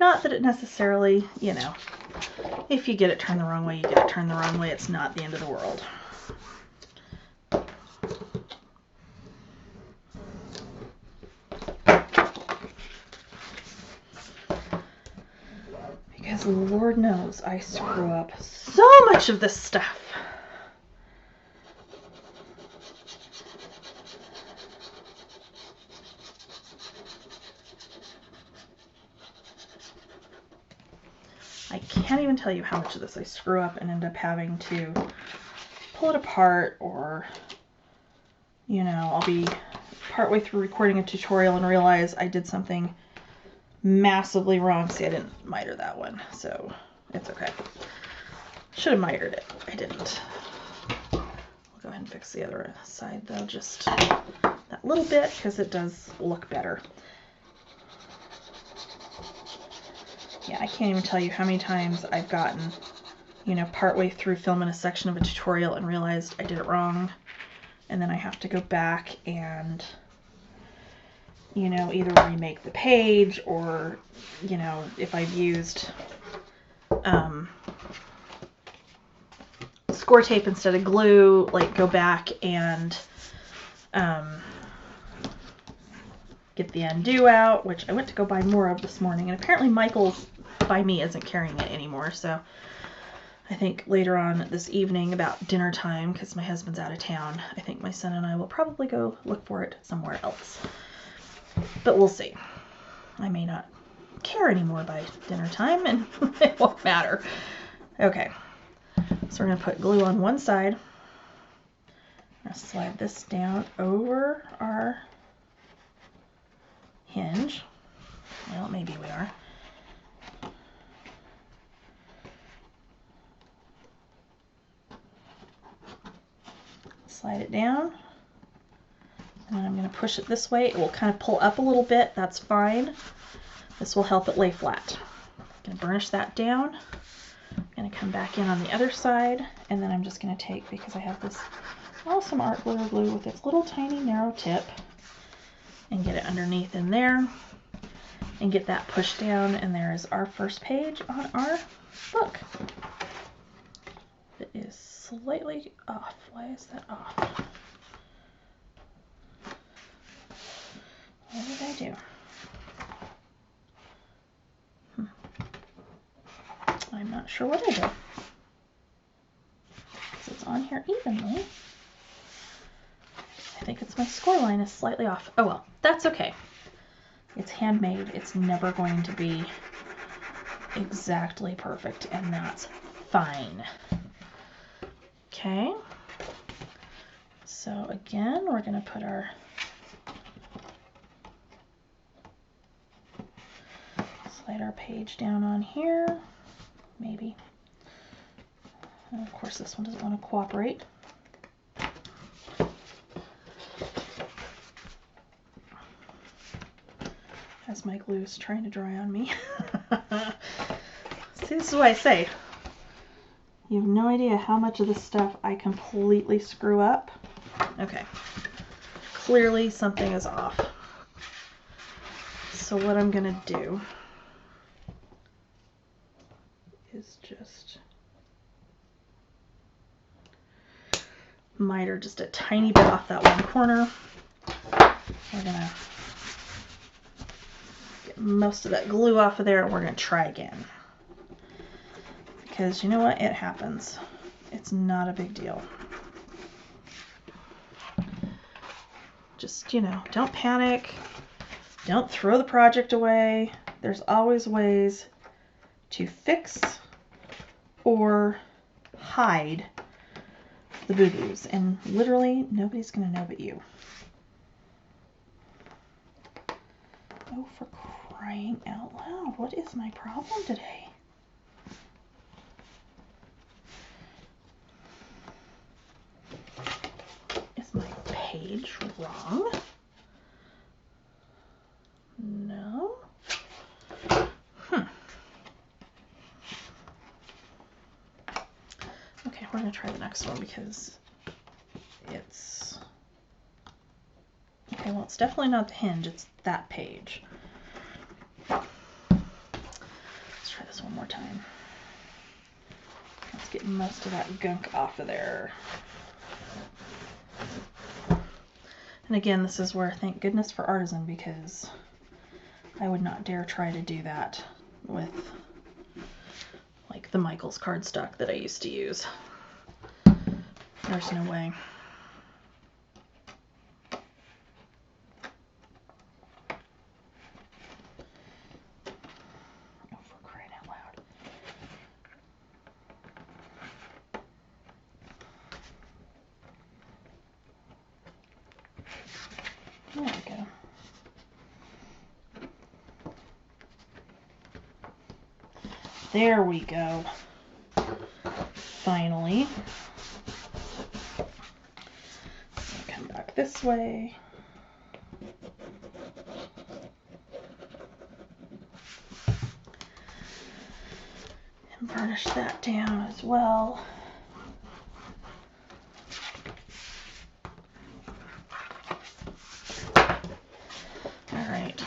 Not that it necessarily, you know, if you get it turned the wrong way, you get it turned the wrong way. It's not the end of the world. Because Lord knows I screw up so much of this stuff. I can't even tell you how much of this I screw up and end up having to pull it apart, or, you know, I'll be partway through recording a tutorial and realize I did something massively wrong. See, I didn't miter that one, so it's okay. Should have mitered it. I didn't. I'll go ahead and fix the other side though, just that little bit, because it does look better. Yeah, I can't even tell you how many times I've gotten, you know, partway through filming a section of a tutorial and realized I did it wrong. And then I have to go back and, you know, either remake the page, or, you know, if I've used score tape instead of glue, like go back and get the undo out, which I went to go buy more of this morning. And apparently Michael's by me isn't carrying it anymore, so I think later on this evening about dinner time, because my husband's out of town, I think my son and I will probably go look for it somewhere else. But we'll see. I may not care anymore by dinner time, and it won't matter. Okay, so we're going to put glue on one side. I'm going to slide this down over our hinge. Well, maybe we are. Slide it down, and then I'm going to push it this way. It will kind of pull up a little bit. That's fine. This will help it lay flat. I'm going to burnish that down. I'm going to come back in on the other side, and then I'm just going to take, because I have this awesome art glitter glue with its little tiny narrow tip and get it underneath in there and get that pushed down, and there is our first page on our book. It is slightly off. Why is that off? What did I do? I'm not sure what I did. Because it's on here evenly. I think it's my score line is slightly off. Oh well, that's okay. It's handmade. It's never going to be exactly perfect, and that's fine. Okay. So again, we're going to put our slide our page down on here. Maybe. And of course, this one doesn't want to cooperate. As my glue is trying to dry on me. See, this is what I say. You have no idea how much of this stuff I completely screw up. Okay. Clearly something is off. So what I'm going to do is just miter just a tiny bit off that one corner. We're going to get most of that glue off of there, and we're going to try again. Because you know what? It happens. It's not a big deal. Just, you know, don't panic. Don't throw the project away. There's always ways to fix or hide the boo-boos. And literally, nobody's going to know but you. Oh, for crying out loud. What is my problem today? Is my page wrong? No. Okay, we're going to try the next one because it's... Okay, well, it's definitely not the hinge. It's that page. Let's try this one more time. Let's get most of that gunk off of there. And again, this is where, thank goodness for Artisan, because I would not dare try to do that with like the Michaels cardstock that I used to use. There's no way. Oh, for crying out loud. There we go. There we go. Finally. Come back this way. And burnish that down as well. All right.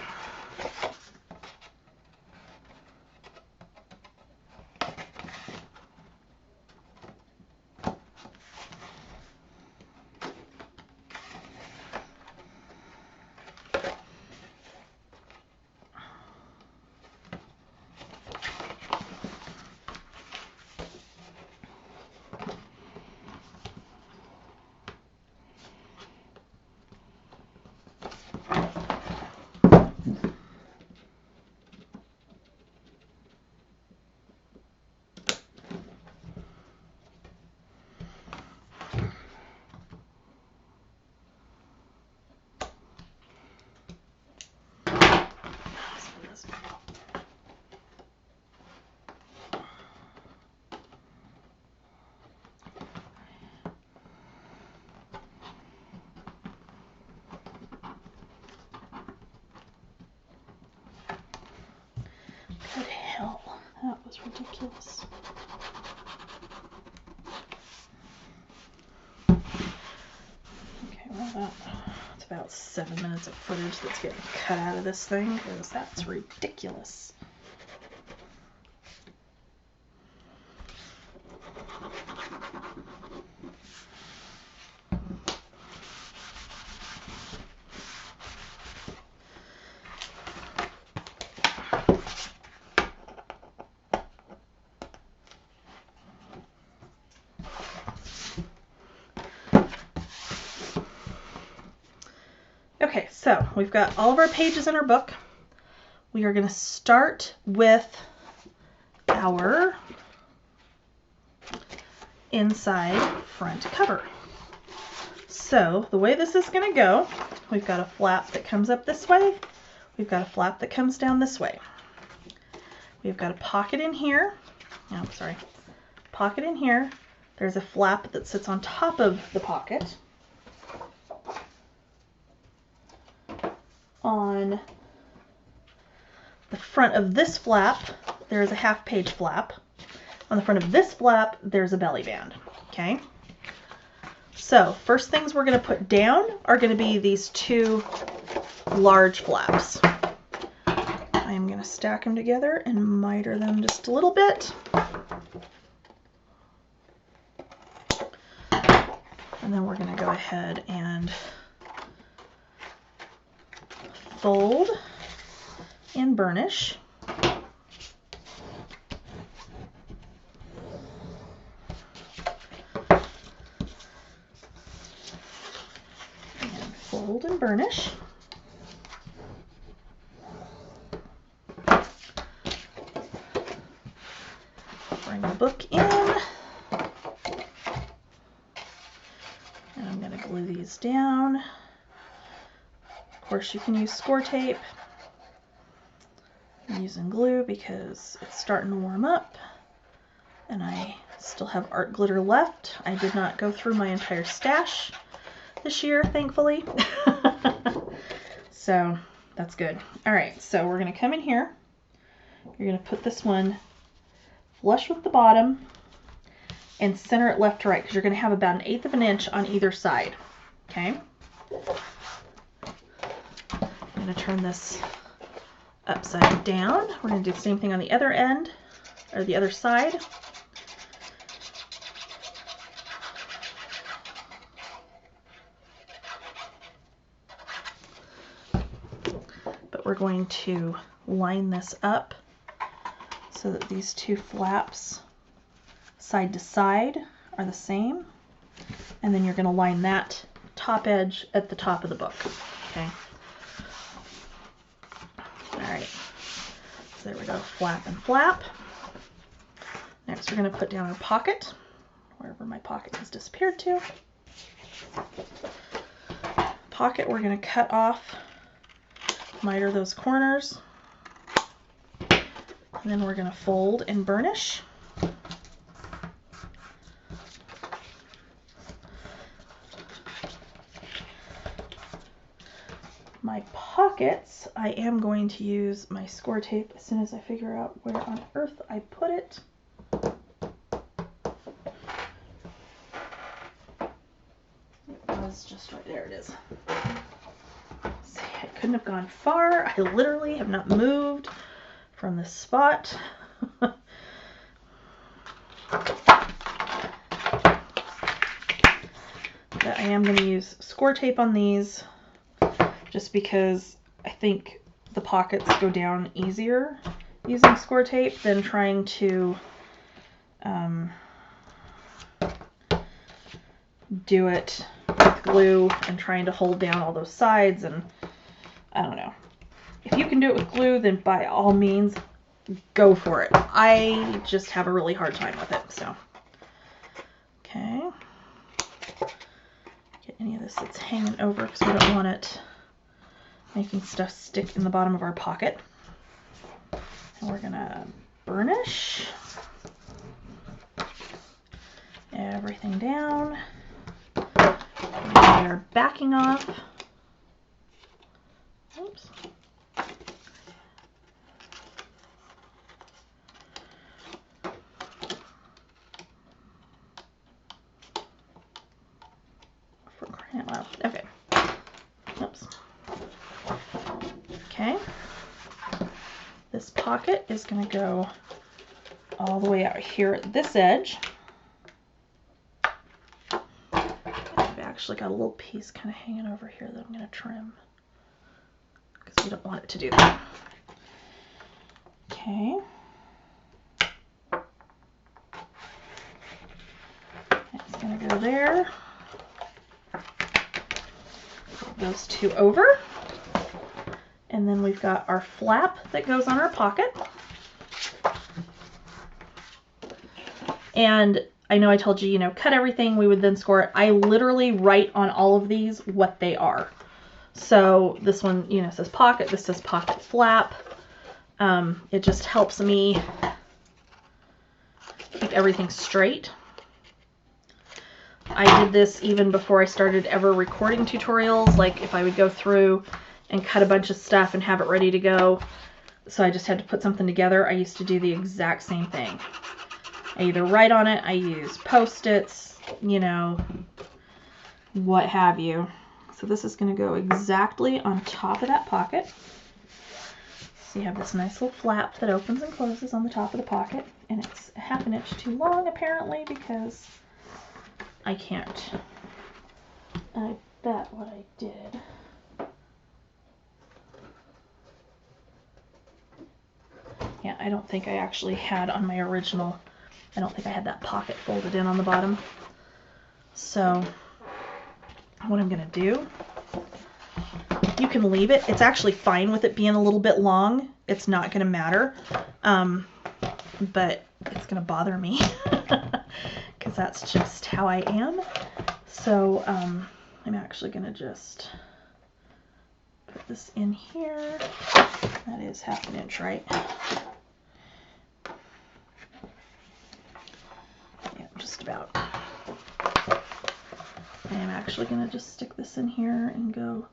Good hell, that was ridiculous. about 7 minutes of footage that's getting cut out of this thing because that's ridiculous. Okay, so we've got all of our pages in our book. We are going to start with our inside front cover. So the way this is going to go, we've got a flap that comes up this way. We've got a flap that comes down this way. We've got a pocket in here. Oh, sorry. Pocket in here. There's a flap that sits on top of the pocket. On the front of this flap, there is a half-page flap. On the front of this flap, there's a belly band. Okay? So, first things we're going to put down are going to be these two large flaps. I am going to stack them together and miter them just a little bit. And then we're going to go ahead and fold and burnish. And fold and burnish. Bring the book in. And I'm going to glue these down. Of course, you can use score tape. I'm using glue because it's starting to warm up and I still have art glitter left. I did not go through my entire stash this year, thankfully. So that's good. All right, so we're going to come in here. You're going to put this one flush with the bottom and center it left to right because you're going to have about 1/8 of an inch on either side. Okay? I'm going to turn this upside down. We're going to do the same thing on the other end, or the other side. But we're going to line this up so that these two flaps side to side are the same. And then you're going to line that top edge at the top of the book. Okay. Alright, so there we go, flap and flap. Next we're going to put down our pocket, wherever my pocket has disappeared to. Pocket we're going to cut off, miter those corners, and then we're going to fold and burnish. My pockets, I am going to use my score tape as soon as I figure out where on earth I put it. It was just right there, it is. See, I couldn't have gone far. I literally have not moved from this spot. But I am going to use score tape on these, just because I think the pockets go down easier using score tape than trying to do it with glue and trying to hold down all those sides, and I don't know. If you can do it with glue, then by all means go for it. I just have a really hard time with it, so. Okay. Get any of this that's hanging over because we don't want it making stuff stick in the bottom of our pocket. And we're gonna burnish everything down. We are backing off. Oops. For crying out loud. Okay. Oh, pocket is going to go all the way out here at this edge. I've actually got a little piece kind of hanging over here that I'm going to trim because we don't want it to do that. Okay. It's going to go there. Put those two over. And then we've got our flap that goes on our pocket. And I know I told you, you know, cut everything, we would then score it. I literally write on all of these what they are. So this one, you know, says pocket, this says pocket flap. It just helps me keep everything straight. I did this even before I started ever recording tutorials, like if I would go through and cut a bunch of stuff and have it ready to go. So I just had to put something together. I used to do the exact same thing. I either write on it, I use Post-its, you know, what have you. So this is going to go exactly on top of that pocket. So you have this nice little flap that opens and closes on the top of the pocket. And it's 1/2 inch too long apparently because I can't. I bet what I did. Yeah, I don't think I actually had on my original, I don't think I had that pocket folded in on the bottom. So what I'm going to do, you can leave it. It's actually fine with it being a little bit long. It's not going to matter, but it's going to bother me because that's just how I am. So I'm actually going to just put this in here. That is 1/2 inch, right? Yeah, just about. I am actually going to just stick this in here and go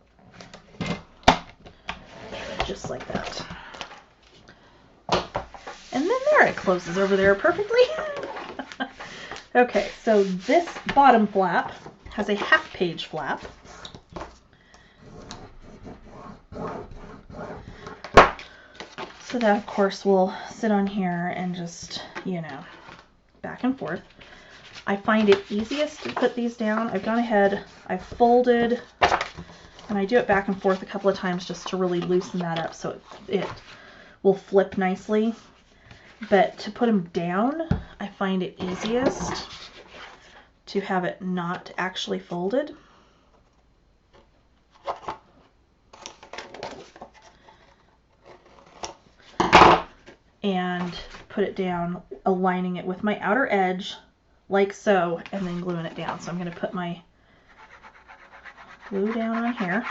just like that. And then there, it closes over there perfectly. Okay, so this bottom flap has a 1/2 page flap. So that, of course, will sit on here and just, you know, back and forth. I find it easiest to put these down. I've gone ahead, I've folded, and I do it back and forth a couple of times just to really loosen that up so it will flip nicely. But to put them down, I find it easiest to have it not actually folded. And put it down, aligning it with my outer edge like so, and then gluing it down. So I'm going to put my glue down on here.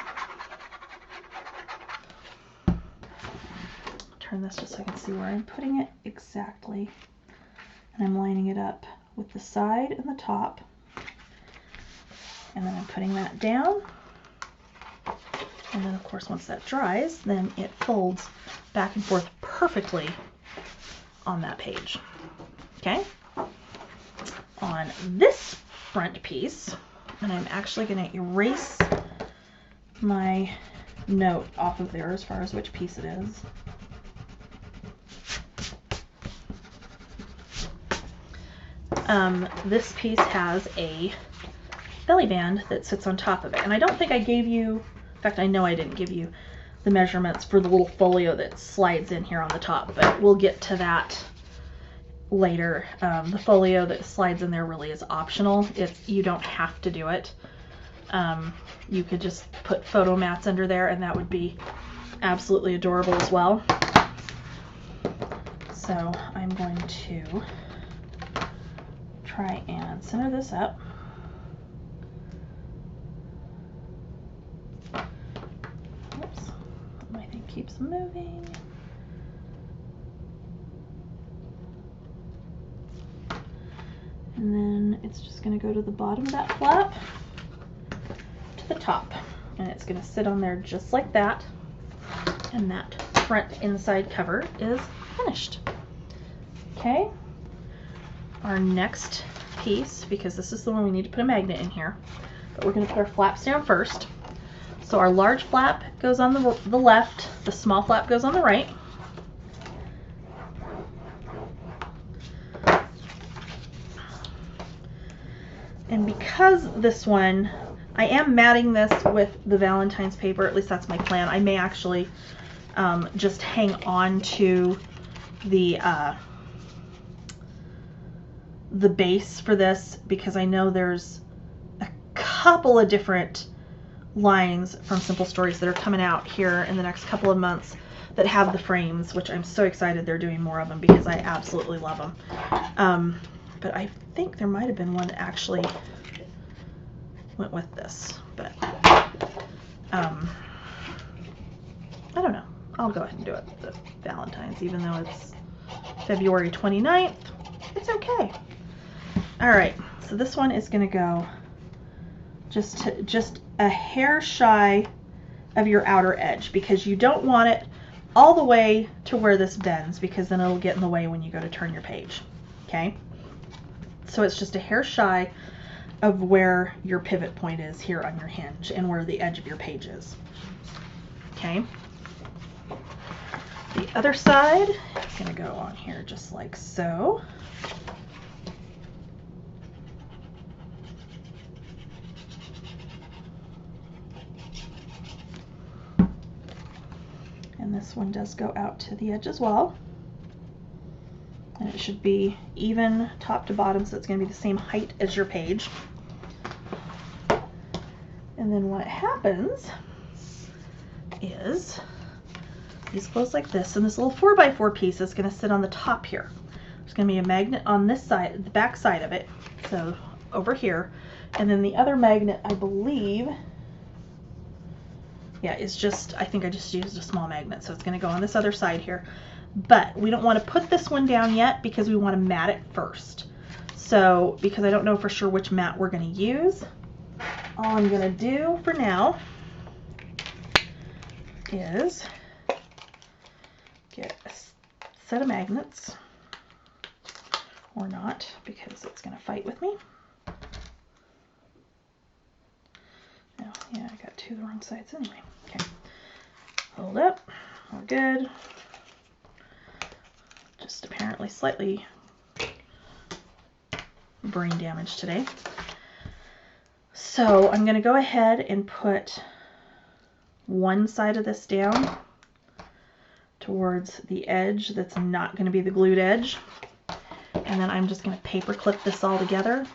Turn this just so I can see where I'm putting it exactly. And I'm lining it up with the side and the top. And then I'm putting that down. And then, of course, once that dries, then it folds back and forth perfectly on that page. Okay? On this front piece, and I'm actually going to erase my note off of there as far as which piece it is. This piece has a belly band that sits on top of it. And I don't think I gave you, in fact, I know I didn't give you the measurements for the little folio that slides in here on the top, but we'll get to that later. The folio that slides in there really is optional. You don't have to do it. You could just put photo mats under there and that would be absolutely adorable as well. So I'm going to try and center this up. Oops, my thing keeps moving. And then it's just going to go to the bottom of that flap to the top. And it's going to sit on there just like that. And that front inside cover is finished. Okay. Our next piece, because this is the one we need to put a magnet in here, but we're going to put our flaps down first. So our large flap goes on the left, the small flap goes on the right. And because this one, I am matting this with the Valentine's paper, at least that's my plan. I may actually just hang on to the base for this, because I know there's a couple of different lines from Simple Stories that are coming out here in the next couple of months that have the frames, which I'm so excited they're doing more of them because I absolutely love them. But I think there might have been one that actually went with this, but I don't know. I'll go ahead and do it with the Valentine's, even though it's February 29th. It's okay. All right, so this one is going to go just a hair shy of your outer edge, because you don't want it all the way to where this bends, because then it'll get in the way when you go to turn your page. Okay, so it's just a hair shy of where your pivot point is here on your hinge and where the edge of your page is. Okay, the other side is going to go on here just like so. And this one does go out to the edge as well. And it should be even top to bottom, so it's going to be the same height as your page. And then what happens is these close like this, and this little 4x4 piece is going to sit on the top here. There's going to be a magnet on this side, the back side of it, so over here. And then the other magnet, I believe, yeah, it's just, I think I just used a small magnet, so it's going to go on this other side here. But we don't want to put this one down yet because we want to mat it first. So, because I don't know for sure which mat we're going to use, all I'm going to do for now is get a set of magnets, or not, because it's going to fight with me. Oh, yeah, I got two of the wrong sides anyway. Okay, hold up, we're good. Just apparently slightly brain damage today. So I'm going to go ahead and put one side of this down towards the edge that's not going to be the glued edge. And then I'm just going to paper clip this all together,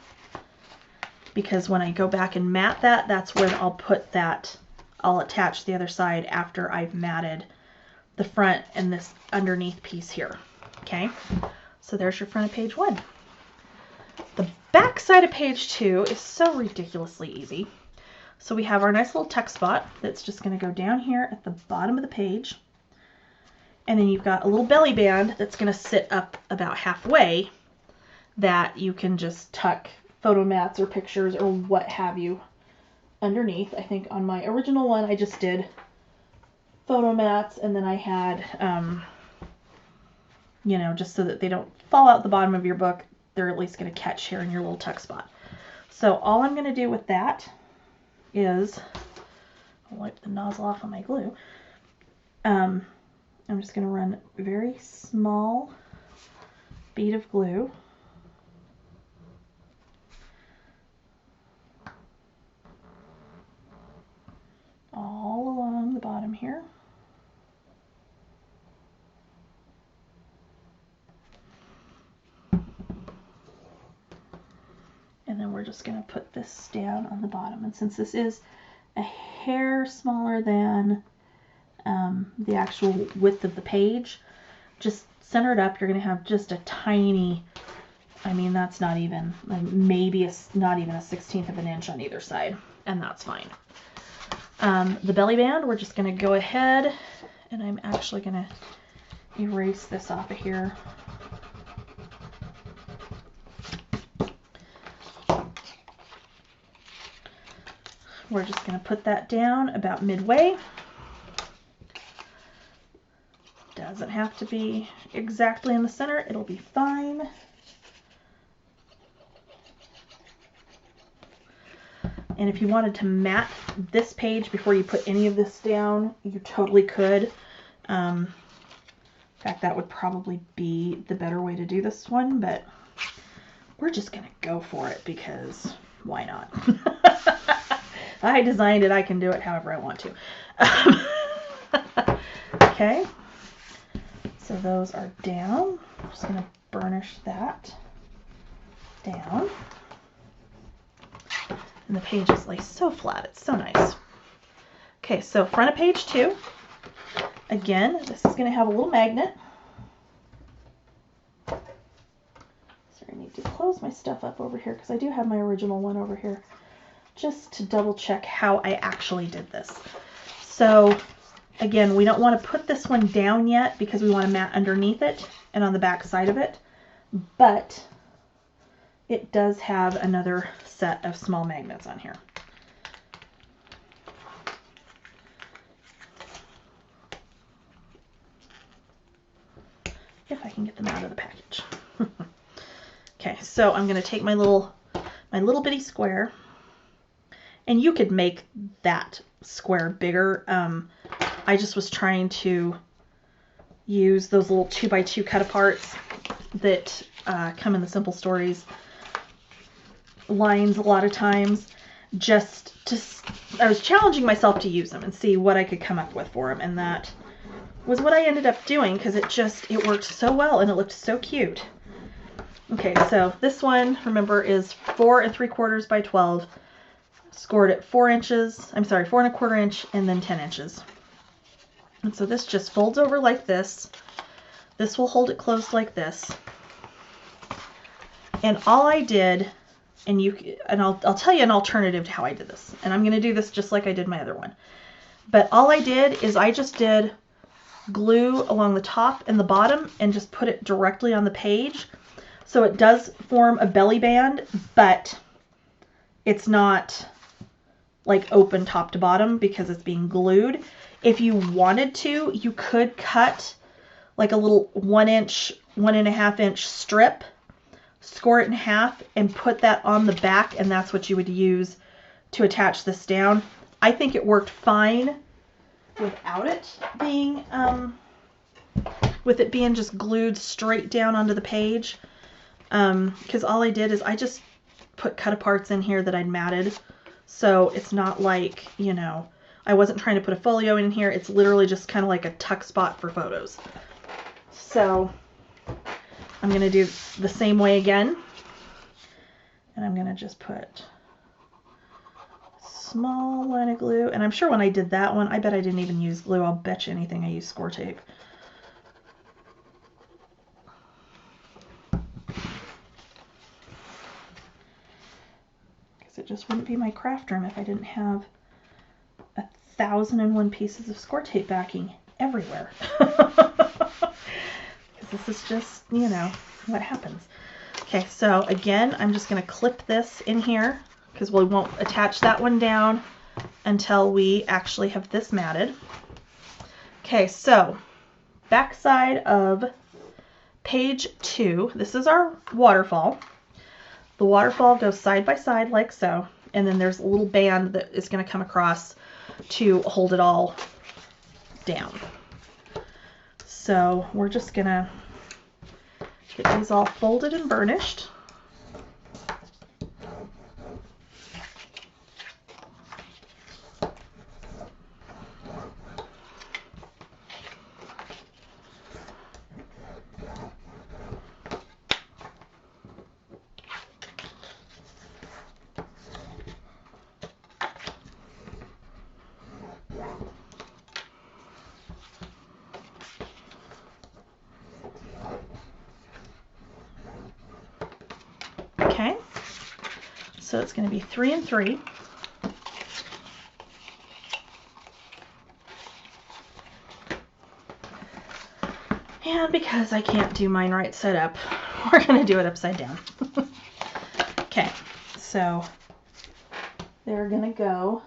because when I go back and mat that, that's when I'll put that, I'll attach the other side after I've matted the front and this underneath piece here. Okay, so there's your front of page 1. The back side of page 2 is so ridiculously easy. So we have our nice little tuck spot that's just going to go down here at the bottom of the page. And then you've got a little belly band that's going to sit up about halfway that you can just tuck photo mats or pictures or what have you underneath. I think on my original one I just did photo mats, and then I had you know, just so that they don't fall out the bottom of your book, they're at least going to catch here in your little tuck spot. So all I'm going to do with that is wipe the nozzle off on my glue. I'm just going to run a very small bead of glue all along the bottom here. And then we're just going to put this down on the bottom. And since this is a hair smaller than the actual width of the page, just center it up. You're going to have just a tiny, I mean, that's not even, maybe not even a 1/16 of an inch on either side, and that's fine. The belly band, we're just going to go ahead, and I'm actually going to erase this off of here. We're just going to put that down about midway. Doesn't have to be exactly in the center, it'll be fine. And if you wanted to mat this page before you put any of this down, you totally could. In fact, that would probably be the better way to do this one, but we're just going to go for it because why not? I designed it. I can do it however I want to. Okay. So those are down. I'm just going to burnish that down. And the pages lay so flat. It's so nice. Okay, so front of page 2. Again, this is going to have a little magnet. So I need to close my stuff up over here because I do have my original one over here just to double check how I actually did this. So again, we don't want to put this one down yet because we want to mat underneath it and on the back side of it, but it does have another set of small magnets on here. If I can get them out of the package. Okay, so I'm going to take my little bitty square, and you could make that square bigger. I just was trying to use those little 2x2 cut aparts that come in the Simple Stories lines a lot of times. I was challenging myself to use them and see what I could come up with for them, and that was what I ended up doing because it worked so well and it looked so cute. Okay, so this one, remember, is 4 3/4 by 12, scored at 4 inches. I'm sorry, 4 1/4 inch, and then 10 inches. And so this just folds over like this. This will hold it closed like this. And all I did, and I'll tell you an alternative to how I did this. And I'm going to do this just like I did my other one. But all I did is I just did glue along the top and the bottom and just put it directly on the page. So it does form a belly band, but it's not like open top to bottom because it's being glued. If you wanted to, you could cut like a little 1 inch, 1.5 inch strip, score it in half, and put that on the back, and that's what you would use to attach this down. I think it worked fine without it being, just glued straight down onto the page. Because all I did is I just put cut aparts in here that I'd matted. So it's not like, you know, I wasn't trying to put a folio in here. It's literally just kind of like a tuck spot for photos. So I'm going to do the same way again. And I'm going to just put a small line of glue. And I'm sure when I did that one, I bet I didn't even use glue. I'll bet you anything I used score tape. It just wouldn't be my craft room if I didn't have 1,001 pieces of score tape backing everywhere. Because this is just, you know, what happens. Okay, so again, I'm just going to clip this in here because we won't attach that one down until we actually have this matted. Okay, so back side of page 2, this is our waterfall. The waterfall goes side by side like so, and then there's a little band that is going to come across to hold it all down. So we're just going to get these all folded and burnished. Okay, so it's going to be 3 and 3. And because I can't do mine right side up, we're going to do it upside down. Okay, so they're going to go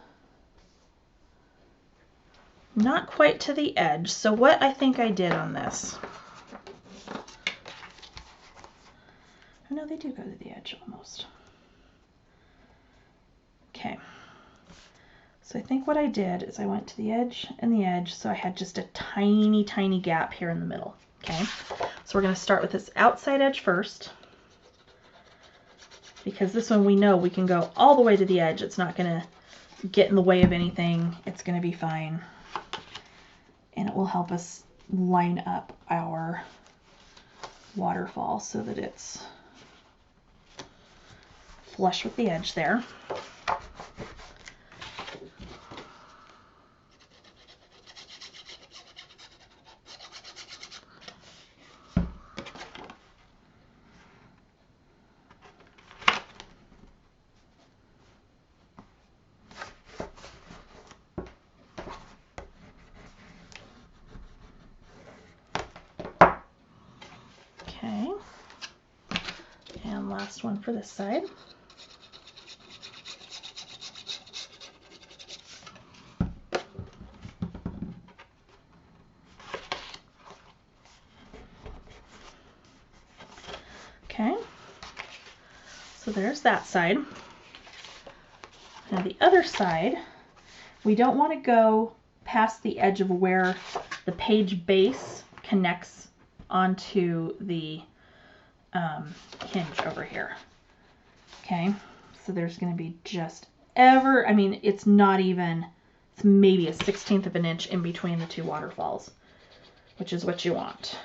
not quite to the edge. So what I think I did on this, oh no, they do go to the edge almost. Okay, so I think what I did is I went to the edge and the edge, so I had just a tiny, tiny gap here in the middle. Okay, so we're going to start with this outside edge first. because this one we know we can go all the way to the edge. It's not going to get in the way of anything. It's going to be fine. And it will help us line up our waterfall so that it's flush with the edge there. Okay, and last one for this side. Okay, so there's that side. Now the other side, we don't want to go past the edge of where the page base connects onto the hinge over here. Okay, so there's going to be just I mean, it's not even, it's maybe a 1/16 of an inch in between the two waterfalls, which is what you want.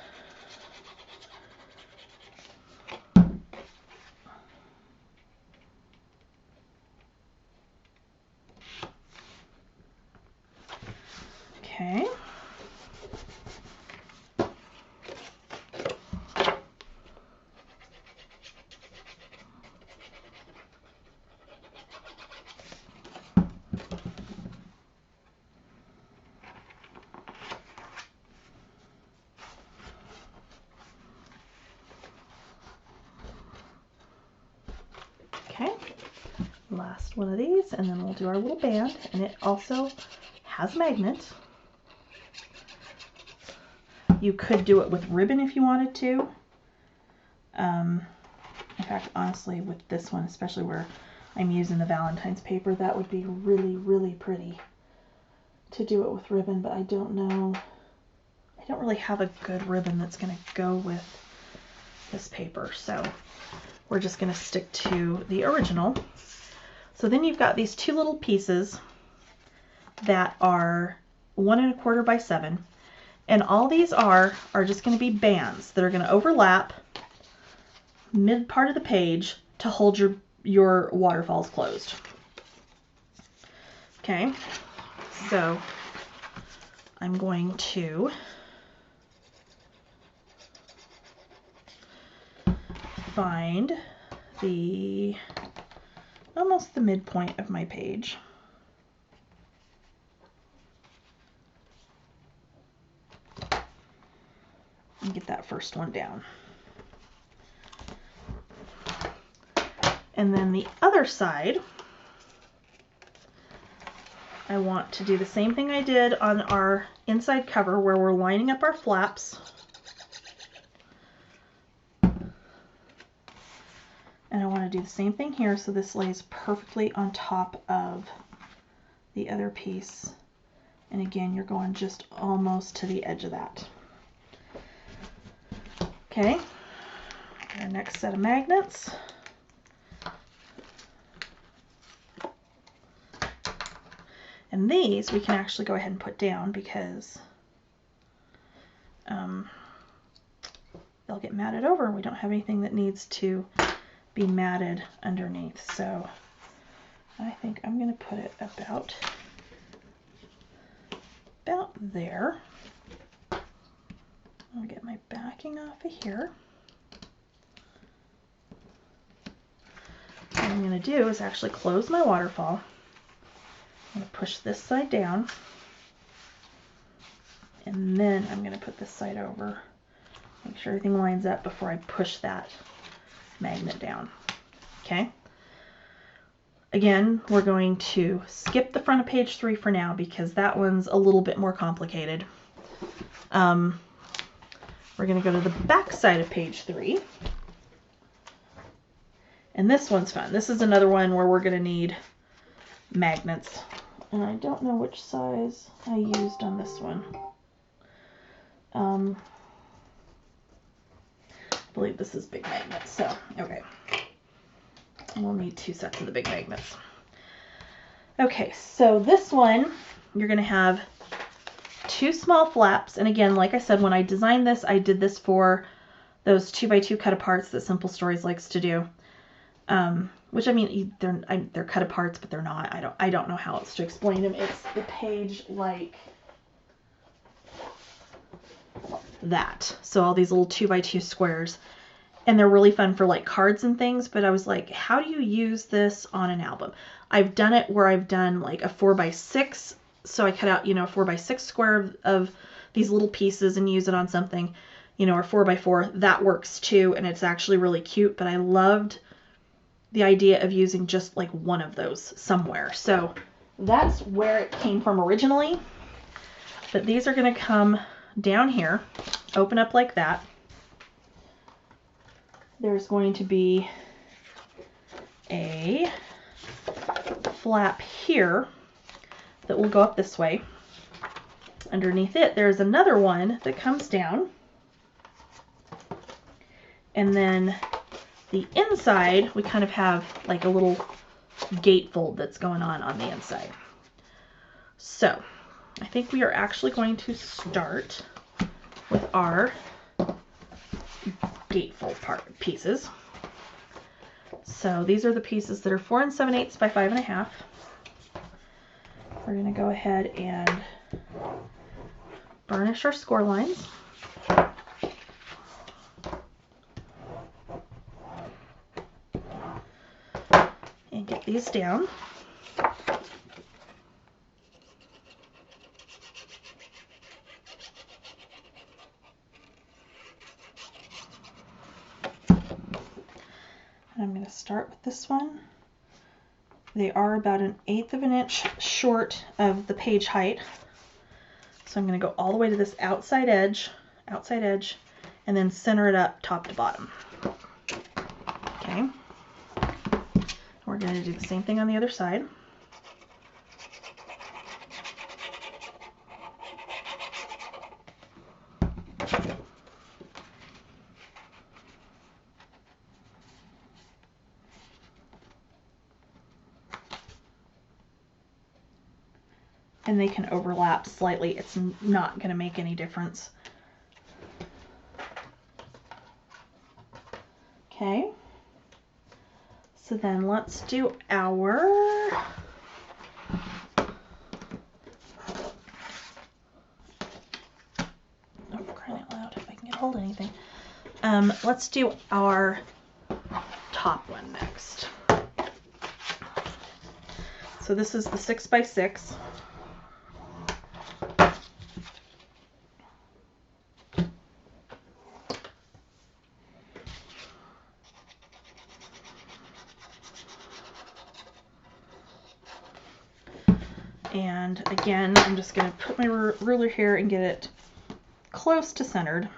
Okay. Okay, last one of these, and then we'll do our little band, and it also has a magnet. You could do it with ribbon if you wanted to. In fact, honestly, with this one, especially where I'm using the Valentine's paper, that would be really, really pretty to do it with ribbon, but I don't know. I don't really have a good ribbon that's going to go with this paper, so we're just going to stick to the original. So then you've got these two little pieces that are 1 1/4 by 7, and all these are just going to be bands that are going to overlap mid part of the page to hold your waterfalls closed. Okay, so I'm going to find almost the midpoint of my page. And get that first one down. And then the other side, I want to do the same thing I did on our inside cover where we're lining up our flaps. And I want to do the same thing here so this lays perfectly on top of the other piece. And again, you're going just almost to the edge of that. Okay, our next set of magnets. And these we can actually go ahead and put down because they'll get matted over. We don't have anything that needs to be matted underneath. So I think I'm going to put it about there. I'll get my backing off of here. What I'm going to do is actually close my waterfall. I'm going to push this side down, and then I'm going to put this side over. Make sure everything lines up before I push that magnet down. Okay. Again, we're going to skip the front of page 3 for now because that one's a little bit more complicated. We're going to go to the back side of page 3. And this one's fun. This is another one where we're going to need magnets. And I don't know which size I used on this one. I believe this is big magnet, so okay. we'll need 2 sets of the big magnets. Okay, so this one, you're going to have 2 small flaps. And again, like I said, when I designed this, I did this for those 2x2 cut aparts that Simple Stories likes to do. Which, I mean, they're cut aparts, but they're not. I don't know how else to explain them. It's the page like that. So all these little 2x2 squares. And they're really fun for like cards and things, but I was like, how do you use this on an album? I've done it where I've done like a 4x6. So I cut out, you know, a 4x6 square of these little pieces and use it on something, you know, or 4x4. That works too. And it's actually really cute, but I loved the idea of using just like one of those somewhere. So that's where it came from originally. But these are going to come down here, open up like that. There's going to be a flap here that will go up this way. Underneath it, there's another one that comes down. And then the inside, we kind of have like a little gatefold that's going on the inside. So I think we are actually going to start with our gatefold pieces. So these are the pieces that are 4 7/8 by 5 1/2. We're going to go ahead and burnish our score lines. And get these down. I'm going to start with this one. They are about 1/8 of an inch short of the page height. So I'm going to go all the way to this outside edge, and then center it up top to bottom. Okay. We're going to do the same thing on the other side. And they can overlap slightly. It's not going to make any difference. Okay. So then let's do our crying out loud, if I can get hold of anything. Let's do our top one next. So this is the 6x6. And again, I'm just going to put my ruler here and get it close to centered.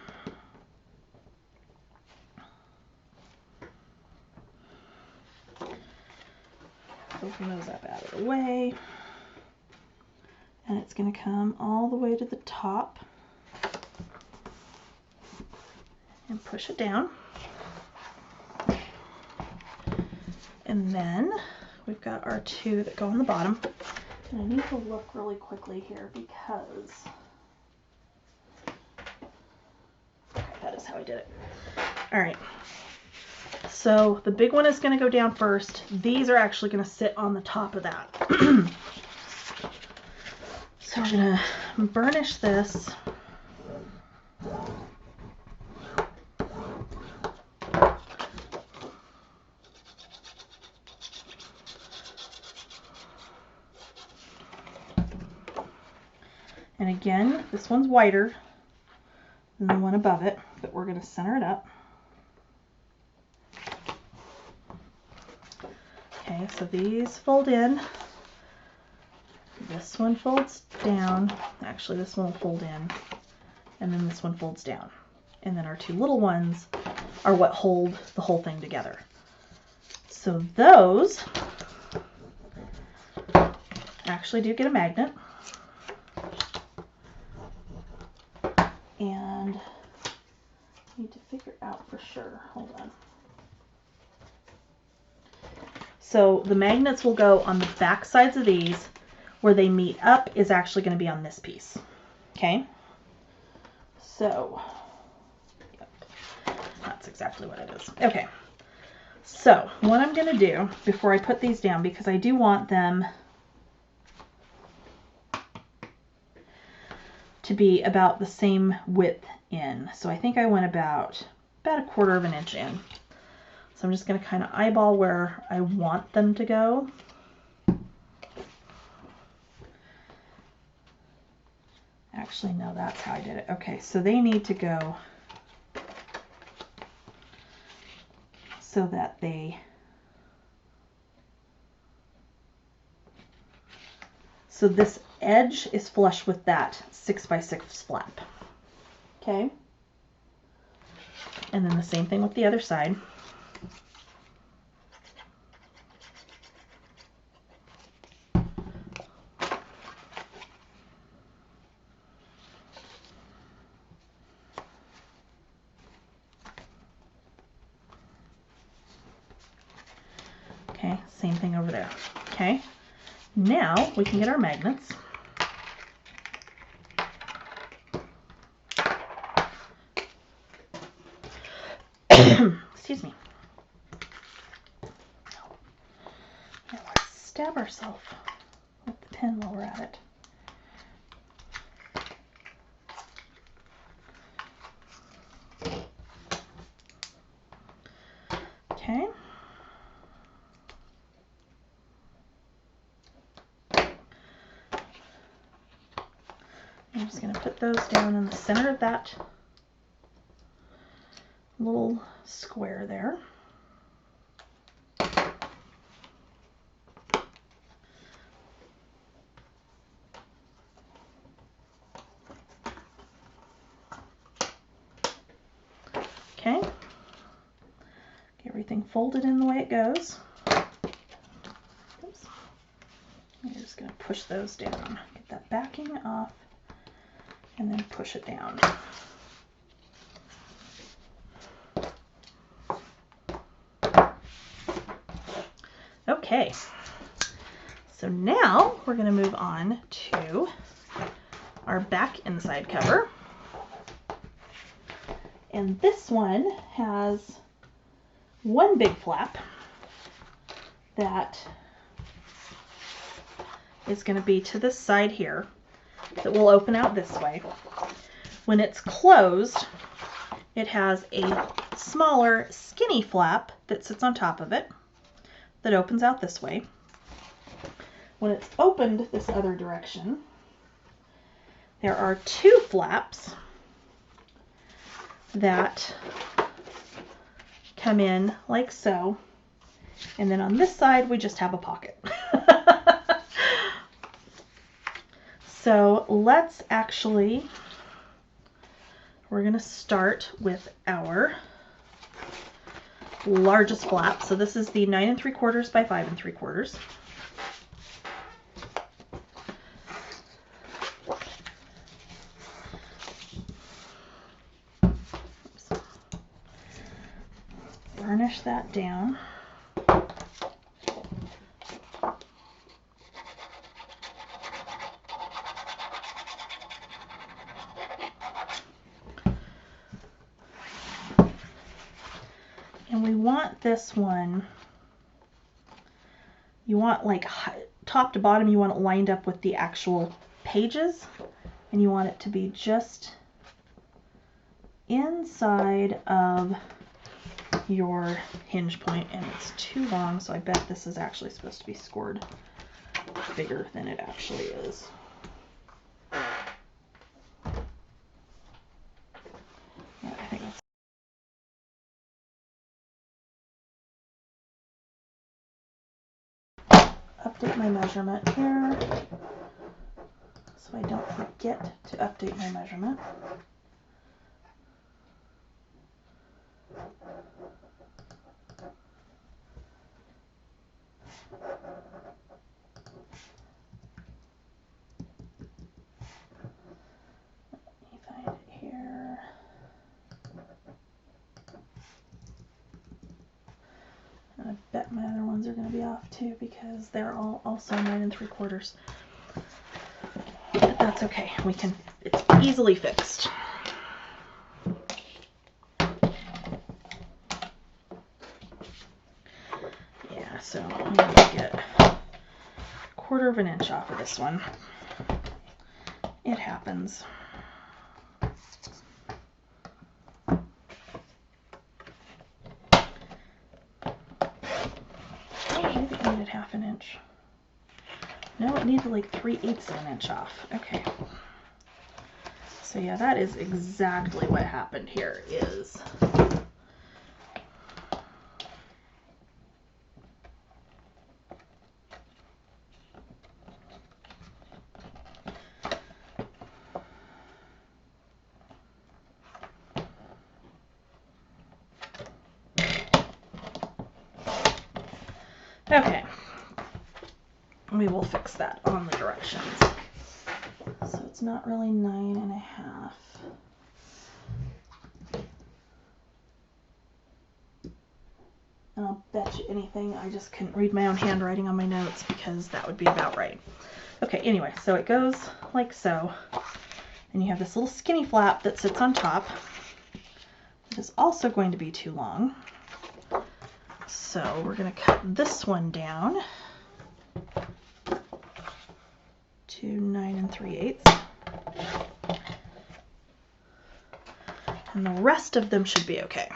Open those up out of the way. And it's going to come all the way to the top and push it down. And then we've got our 2 that go on the bottom. And I need to look really quickly here because, okay, that is how I did it. All right. So the big one is going to go down first. These are actually going to sit on the top of that. So we're going to burnish this. And again, this one's wider than the one above it, but we're going to center it up. Okay, so these fold in. This one folds down. Actually, this one will fold in. And then this one folds down. And then our 2 little ones are what hold the whole thing together. So those actually do get a magnet. And I need to figure out for sure. Hold on. So the magnets will go on the back sides of these. Where they meet up is actually going to be on this piece. Okay? So, yep, that's exactly what it is. Okay. So, what I'm going to do before I put these down, because I do want them to be about the same width in. So I think I went about a 1/4 of an inch in. So I'm just going to kind of eyeball where I want them to go. Actually, no, that's how I did it. Okay, so they need to go so that so this edge is flush with that 6x6 flap. Okay. And then the same thing with the other side. Okay, same thing over there. Okay, now we can get our magnets. Excuse me. Now let's stab ourselves with the pen while we're at it. Okay. I'm just going to put those down in the center of that little square there. Okay. Get everything folded in the way it goes. Oops. I'm just going to push those down. Get that backing off and then push it down. Okay, so now we're going to move on to our back inside cover. And this one has one big flap that is going to be to this side here that will open out this way. When it's closed, it has a smaller skinny flap that sits on top of it that opens out this way. When it's opened this other direction, there are two flaps that come in like so, and then on this side we just have a pocket. So let's actually, we're going to start with our largest flap. So this is the 9 3/4 by 5 3/4. Burnish that down. And we want this one, you want like top to bottom, you want it lined up with the actual pages, and you want it to be just inside of your hinge point, and it's too long, so I bet this is actually supposed to be scored bigger than it actually is. Yeah, I think that's update my measurement here so I don't forget to update my measurement. Let me find it here. I bet my other ones are going to be off too because they're all also 9 3/4. But that's okay. It's easily fixed. Yeah, so I'm going to get 1/4 of an inch off of this one. It happens. Maybe it needed 1/2 inch. No, it needed like 3/8 of an inch off. Okay. So yeah, that is exactly what happened here is okay. We will fix that on the directions. So it's not really 9 1/2. And I'll bet you anything, I just couldn't read my own handwriting on my notes because that would be about right. Okay, anyway, so it goes like so. And you have this little skinny flap that sits on top. It is also going to be too long. So we're going to cut this one down to 9 3/8. And the rest of them should be okay.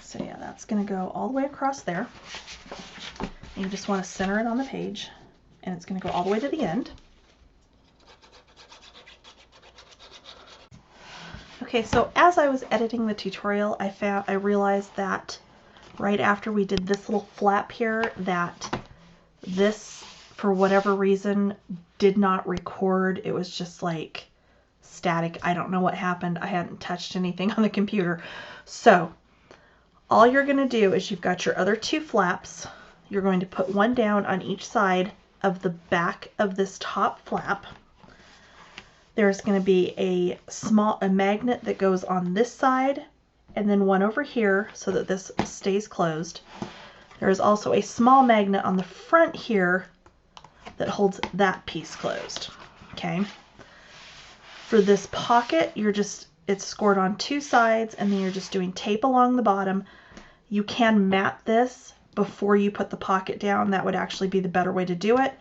So yeah, that's going to go all the way across there. And you just want to center it on the page. And it's going to go all the way to the end. Okay, so as I was editing the tutorial, I realized that right after we did this little flap here, that this, for whatever reason, did not record. It was just like static. I don't know what happened. I hadn't touched anything on the computer. So all you're going to do is you've got your other 2 flaps. You're going to put one down on each side of the back of this top flap. There's going to be a magnet that goes on this side and then one over here so that this stays closed. There is also a small magnet on the front here that holds that piece closed. Okay. For this pocket, it's scored on 2 sides and then you're just doing tape along the bottom. You can mat this before you put the pocket down. That would actually be the better way to do it.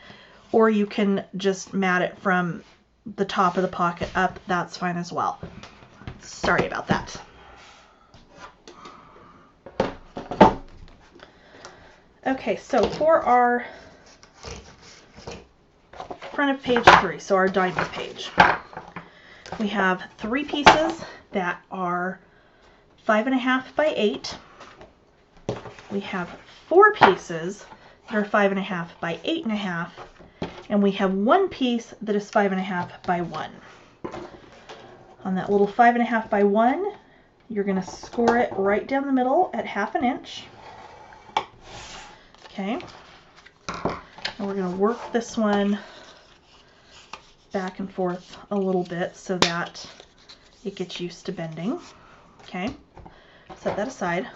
Or you can just mat it from the top of the pocket up. That's fine as well. Sorry about that. Okay, so for our front of page 3, so our diamond page, we have 3 pieces that are 5 1/2 by 8. We have 4 pieces that are 5 1/2 by 8 1/2. And we have 1 piece that is 5 1/2 by 1. On that little 5 1/2 by 1, you're going to score it right down the middle at 1/2 inch. Okay. And we're going to work this one back and forth a little bit so that it gets used to bending. Okay. Set that aside.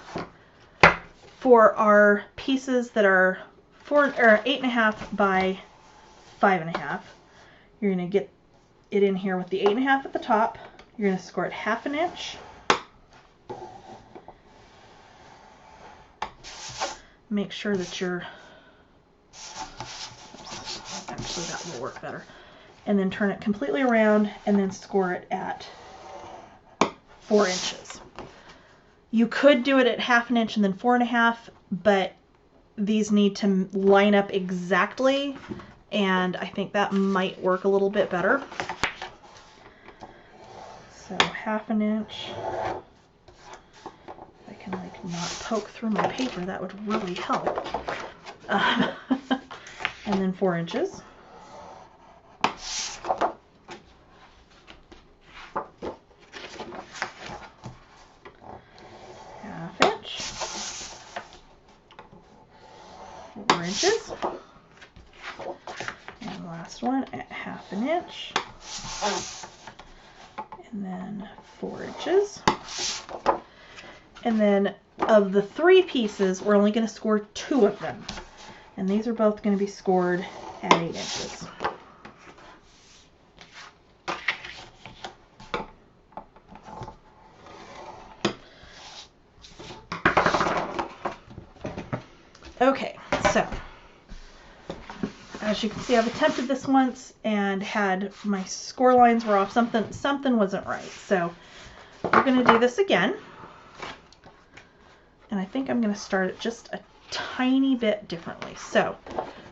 For our pieces that are 8 1/2 by 5 1/2, you're going to get it in here with the 8 1/2 at the top. You're going to score it 1/2 inch. Make sure that actually that will work better. And then turn it completely around and then score it at 4 inches. You could do it at 1/2 inch and then 4 1/2, but these need to line up exactly, and I think that might work a little bit better. So 1/2 inch. If I can like not poke through my paper, that would really help. And then 4 inches. last one at 1/2 inch. And then 4 inches. And then of the 3 pieces, we're only going to score 2 of them. And these are both going to be scored at 8 inches. Okay, so as you can see, I've attempted this once and had my score lines were off. Something wasn't right. So we're going to do this again. And I think I'm going to start it just a tiny bit differently. So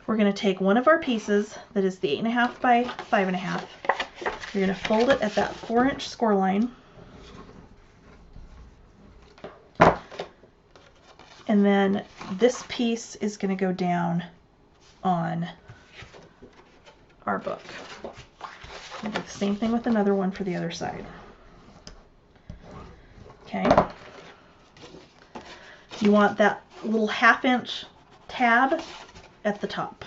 we're going to take one of our pieces that is the 8.5 by 5.5. You're going to fold it at that 4-inch score line. And then this piece is going to go down on our book. We'll do the same thing with another one for the other side. Okay. You want that little 1/2 inch tab at the top.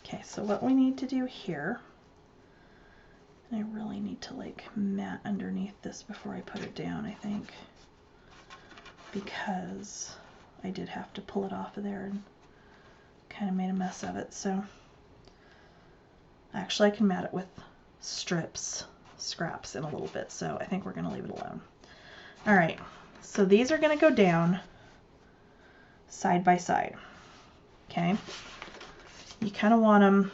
Okay, so what we need to do here, and I really need to like mat underneath this before I put it down, I think, because I did have to pull it off of there and kind of made a mess of it. So actually I can mat it with scraps in a little bit, so I think we're going to leave it alone. All right, so these are going to go down side by side. Okay, you kind of want them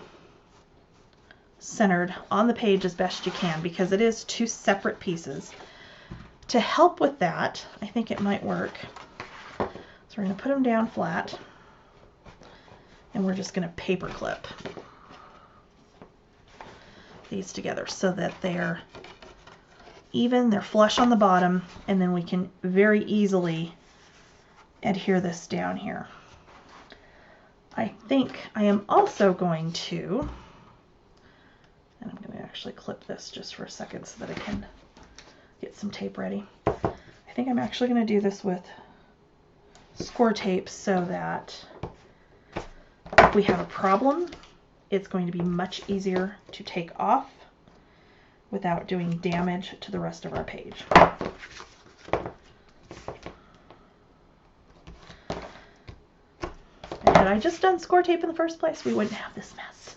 centered on the page as best you can because it is 2 separate pieces. To help with that, I think it might work. So we're going to put them down flat and we're just going to paper clip these together so that they're even, they're flush on the bottom, and then we can very easily adhere this down here. I think I am also going to, and I'm going to actually clip this just for a second so that I can get some tape ready. I think I'm actually going to do this with score tape so that if we have a problem, it's going to be much easier to take off without doing damage to the rest of our page. And had I just done score tape in the first place, we wouldn't have this mess.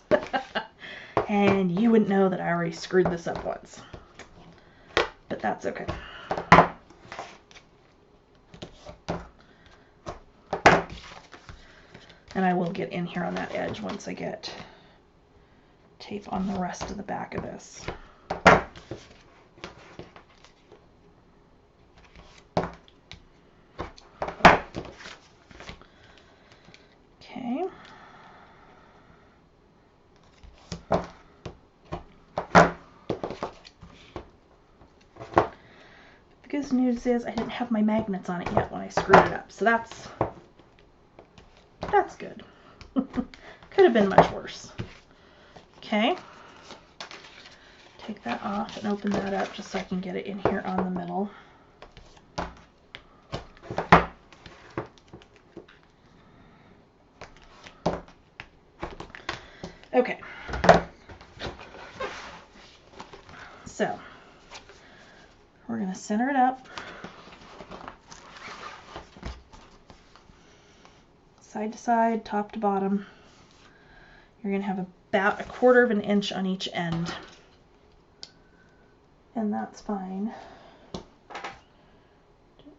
And you wouldn't know that I already screwed this up once. But that's okay. And I will get in here on that edge once I get tape on the rest of the back of this. Okay. The good news is I didn't have my magnets on it yet when I screwed it up, so that's good. Could have been much worse. Okay. Take that off and open that up just so I can get it in here on the middle. Okay. So we're going to center it up. Side to side, top to bottom. You're going to have about 1/4 inch on each end. And that's fine.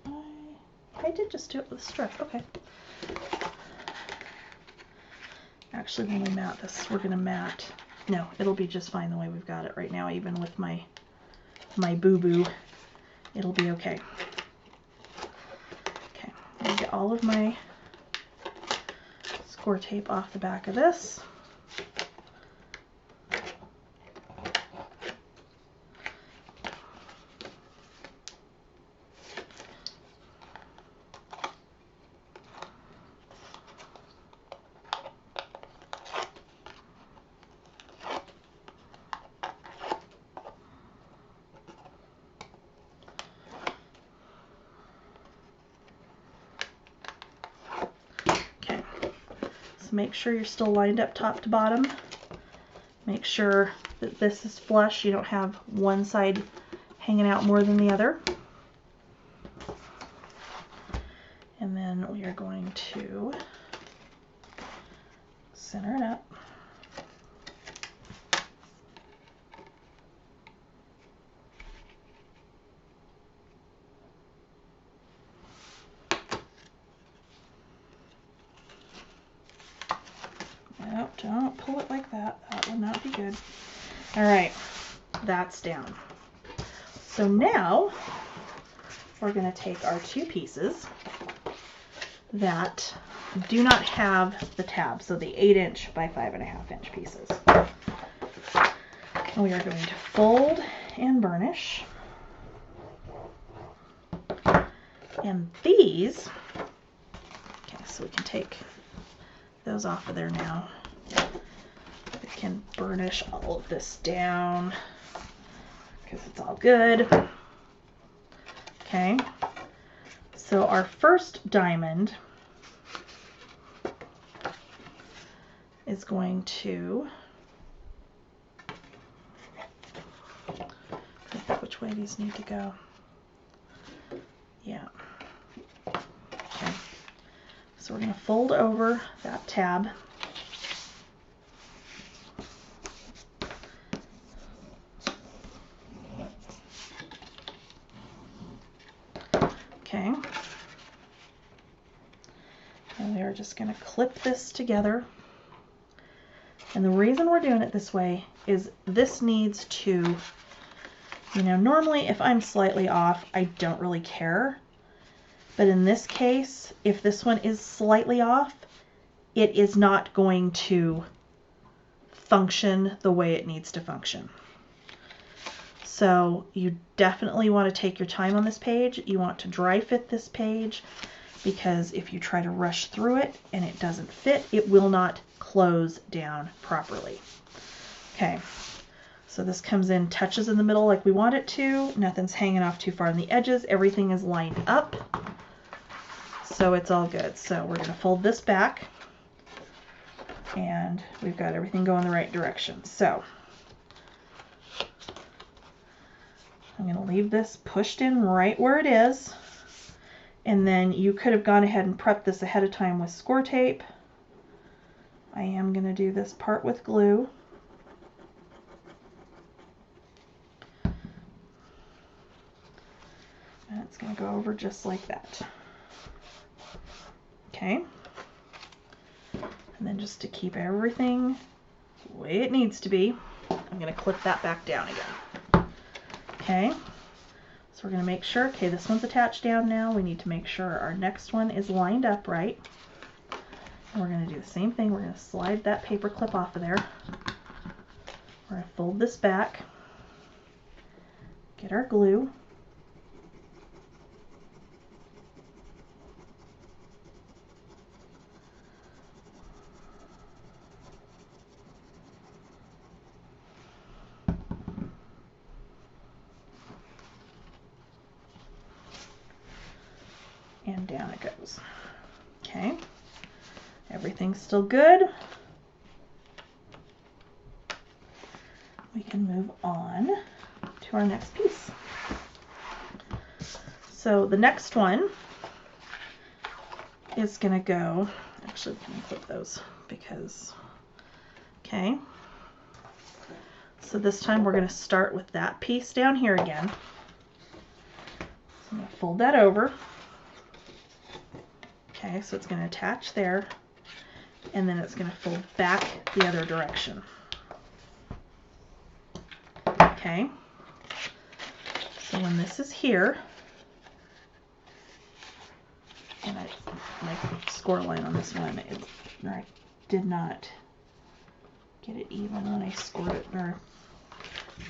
I did just do it with a strip. Okay. Actually, when we mat this, we're going to mat. No, it'll be just fine the way we've got it right now, even with my boo-boo. It'll be okay. Okay, I'm going to get all of my score tape off the back of this. So make sure you're still lined up top to bottom. Make sure that this is flush. You don't have one side hanging out more than the other. And then we are going to center it up. No, don't pull it like that. That would not be good. All right, that's down. So now we're going to take our two pieces that do not have the tab, so the 8" by 5.5" pieces. And we are going to fold and burnish. And these, okay, so we can take those off of there now. We can burnish all of this down because it's all good. Okay, so our first diamond is going to, think which way these need to go. Yeah. Okay. So we're going to fold over that tab. Okay. And we are just going to clip this together. And the reason we're doing it this way is this needs to, you know, normally if I'm slightly off, I don't really care. But in this case, if this one is slightly off, it is not going to function the way it needs to function. So you definitely want to take your time on this page. You want to dry fit this page, because if you try to rush through it and it doesn't fit, it will not close down properly. Okay, so this comes in, touches in the middle like we want it to. Nothing's hanging off too far on the edges. Everything is lined up, so it's all good. So we're going to fold this back, and we've got everything going the right direction. So I'm going to leave this pushed in right where it is. And then you could have gone ahead and prepped this ahead of time with score tape. I am going to do this part with glue. And it's going to go over just like that. Okay. And then just to keep everything the way it needs to be, I'm going to clip that back down again. Okay. So we're going to make sure, okay, this one's attached down now. We need to make sure our next one is lined up right. And we're going to do the same thing. We're going to slide that paper clip off of there. We're going to fold this back, get our glue, and down it goes. Okay, everything's still good. We can move on to our next piece. So the next one is going to go, actually we can clip those because, okay. So this time we're going to start with that piece down here again. So I'm going to fold that over. Okay, so it's going to attach there, and then it's going to fold back the other direction. Okay, so when this is here, and my score line on this one, I did not get it even when I scored it or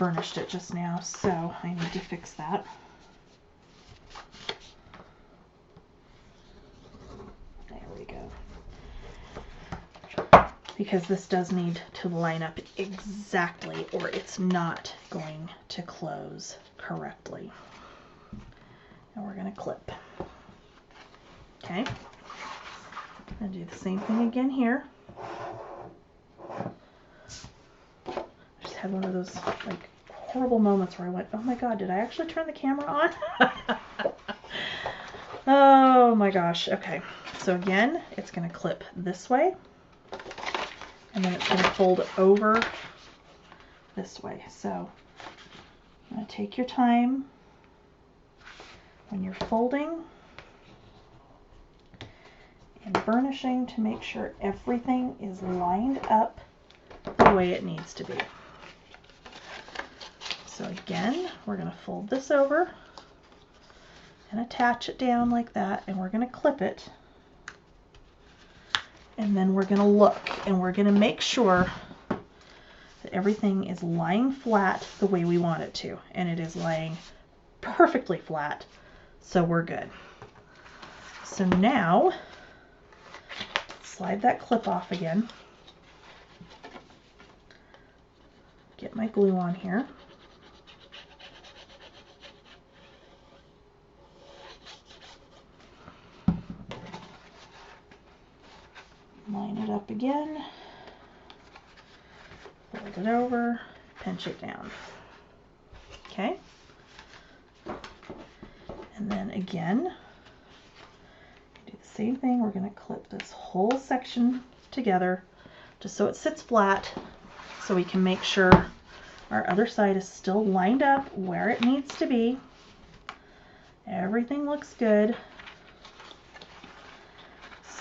burnished it just now, so I need to fix that. Because this does need to line up exactly, or it's not going to close correctly. And we're going to clip. Okay. I'm going to do the same thing again here. had one of those like horrible moments where I went, oh my God, did I actually turn the camera on? Oh my gosh. Okay. So again, it's going to clip this way, and then it's going to fold over this way. So I'm going to take your time when you're folding and burnishing to make sure everything is lined up the way it needs to be. So again, we're going to fold this over and attach it down like that, and we're going to clip it, and then we're going to look and we're going to make sure that everything is lying flat the way we want it to, and it is lying perfectly flat, so we're good. So now slide that clip off again, get my glue on here. Line it up again, fold it over, pinch it down. Okay. And then again, do the same thing. We're going to clip this whole section together just so it sits flat, so we can make sure our other side is still lined up where it needs to be. Everything looks good.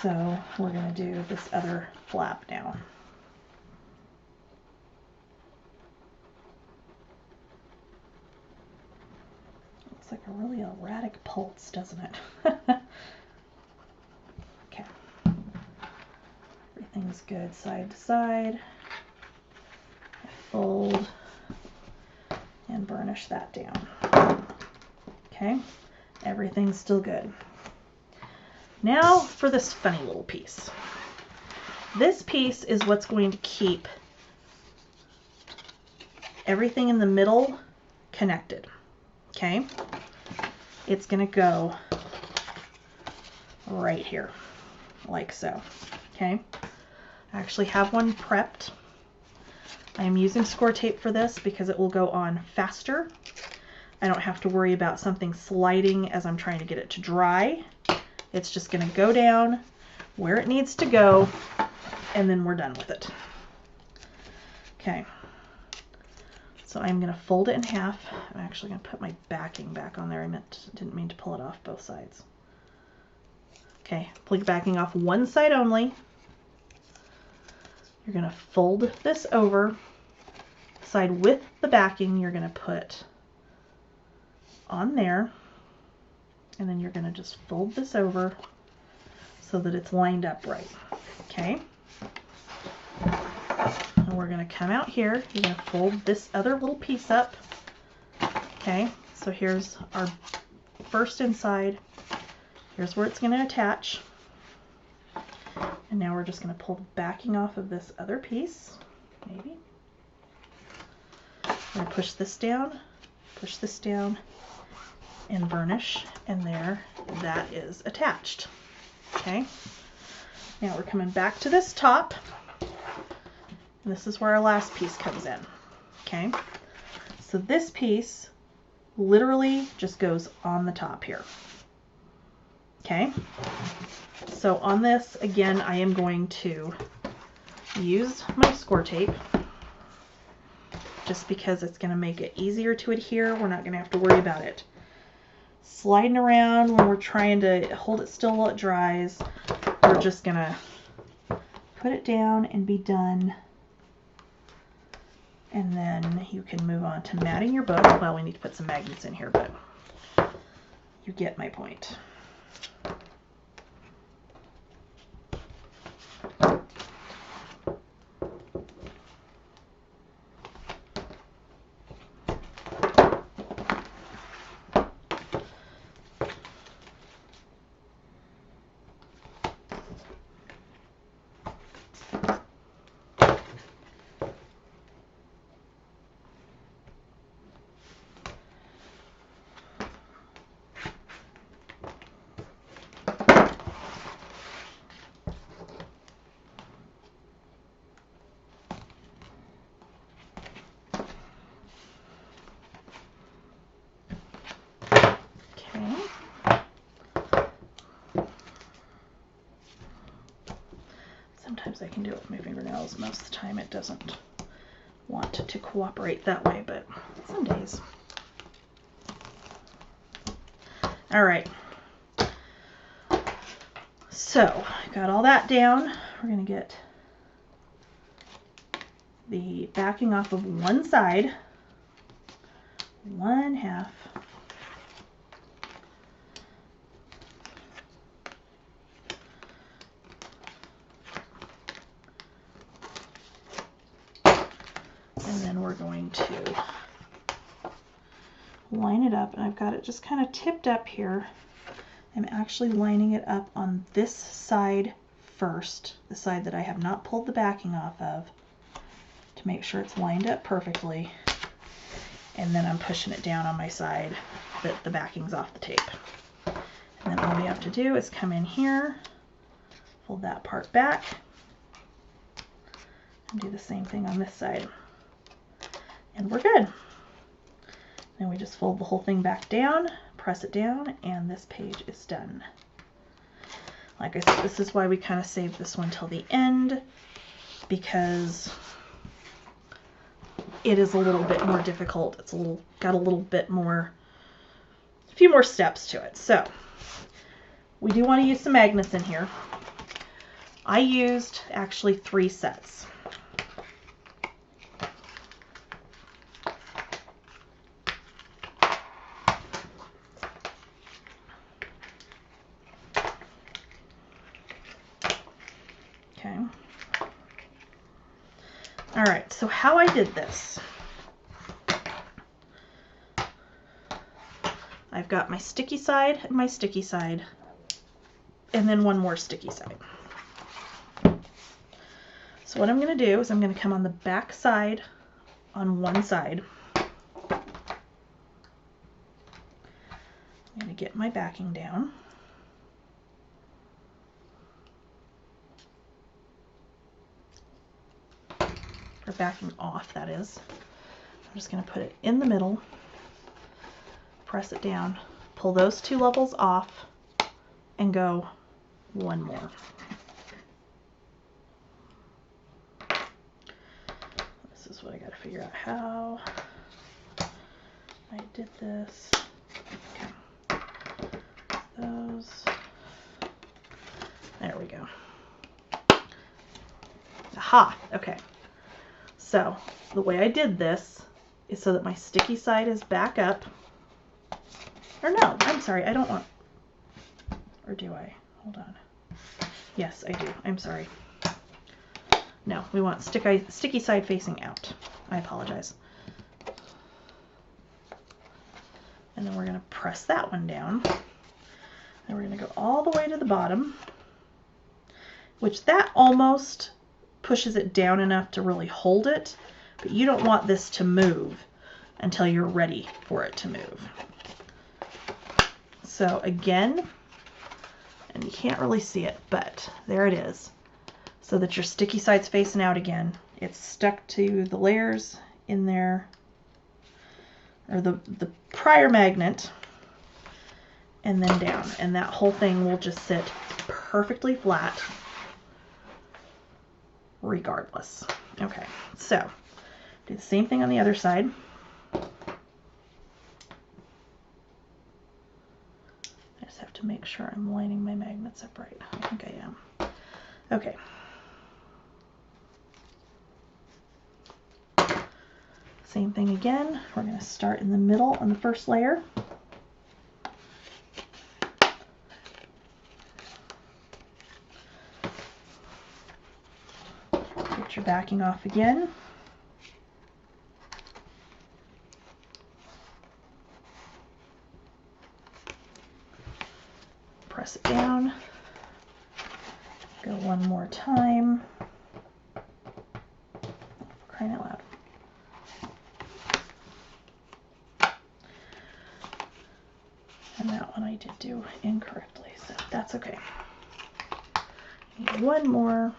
So we're going to do this other flap now. Looks like a really erratic pulse, doesn't it? Okay. Everything's good side to side. Fold and burnish that down. Okay. Everything's still good. Now for this funny little piece. This piece is what's going to keep everything in the middle connected. Okay? It's going to go right here, like so. Okay? I actually have one prepped. I'm using score tape for this because it will go on faster. I don't have to worry about something sliding as I'm trying to get it to dry. It's just going to go down where it needs to go, and then we're done with it. Okay. So I'm going to fold it in half. I'm actually going to put my backing back on there. Didn't mean to pull it off both sides. Okay, pull the backing off one side only. You're going to fold this over. Side with the backing you're going to put on there. And then you're going to just fold this over so that it's lined up right. Okay? And we're going to come out here. You're going to fold this other little piece up. Okay? So here's our first inside. Here's where it's going to attach. And now we're just going to pull the backing off of this other piece. Maybe. We're going to push this down, and burnish, and there, that is attached. Okay, now we're coming back to this top, and this is where our last piece comes in. Okay, so this piece literally just goes on the top here. Okay, so on this, again, I am going to use my score tape, just because it's going to make it easier to adhere. We're not going to have to worry about it sliding around when we're trying to hold it still while it dries. We're just going to put it down and be done. And then you can move on to matting your book. Well, we need to put some magnets in here, but you get my point. Sometimes I can do it with my fingernails. Most of the time it doesn't want to cooperate that way, but some days. All right. So, got all that down. We're going to get the backing off of one side, 1/2. And then we're going to line it up, and I've got it just kind of tipped up here. I'm actually lining it up on this side first, the side that I have not pulled the backing off of, to make sure it's lined up perfectly. And then I'm pushing it down on my side that the backing's off the tape. And then all we have to do is come in here, fold that part back, and do the same thing on this side. And we're good. Then we just fold the whole thing back down, press it down, and this page is done. Like I said, this is why we kind of saved this one till the end, because it is a little bit more difficult. It's got a little bit more, a few more steps to it. So we do want to use some magnets in here. I used actually 3 sets. Okay. All right, so how I did this. I've got my sticky side and my sticky side, and then one more sticky side. So what I'm going to do is I'm going to come on the back side on one side. I'm going to get my backing down. Or backing off, that is. I'm just going to put it in the middle, press it down, pull those 2 levels off, and go one more. This is what I got to figure out how I did this. Okay. Those. There we go. Aha! Okay. So the way I did this is so that my sticky side is back up. Or no, I'm sorry, I don't want, or do I? Hold on. Yes, I do. I'm sorry. No, we want sticky side facing out. I apologize. And then we're going to press that one down. And we're going to go all the way to the bottom, which that almost pushes it down enough to really hold it, but you don't want this to move until you're ready for it to move. So again, and you can't really see it, but there it is, so that your sticky side's facing out again. It's stuck to the layers in there, or the prior magnet, and then down, and that whole thing will just sit perfectly flat regardless. Okay, so do the same thing on the other side. I just have to make sure I'm lining my magnets up right. I think I am. Okay. Same thing again. We're going to start in the middle on the first layer. Get your backing off again. Press it down. Go one more time. Crying out loud. And that one I did do incorrectly, so that's okay. Need one more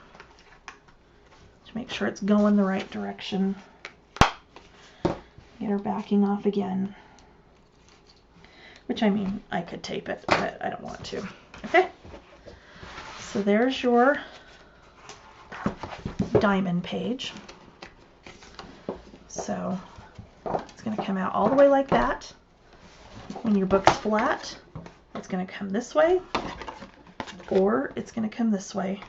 to make sure it's going the right direction. Get her backing off again. Which, I mean, I could tape it, but I don't want to. Okay? So there's your diamond page. So it's going to come out all the way like that. When your book's flat, it's going to come this way, or it's going to come this way,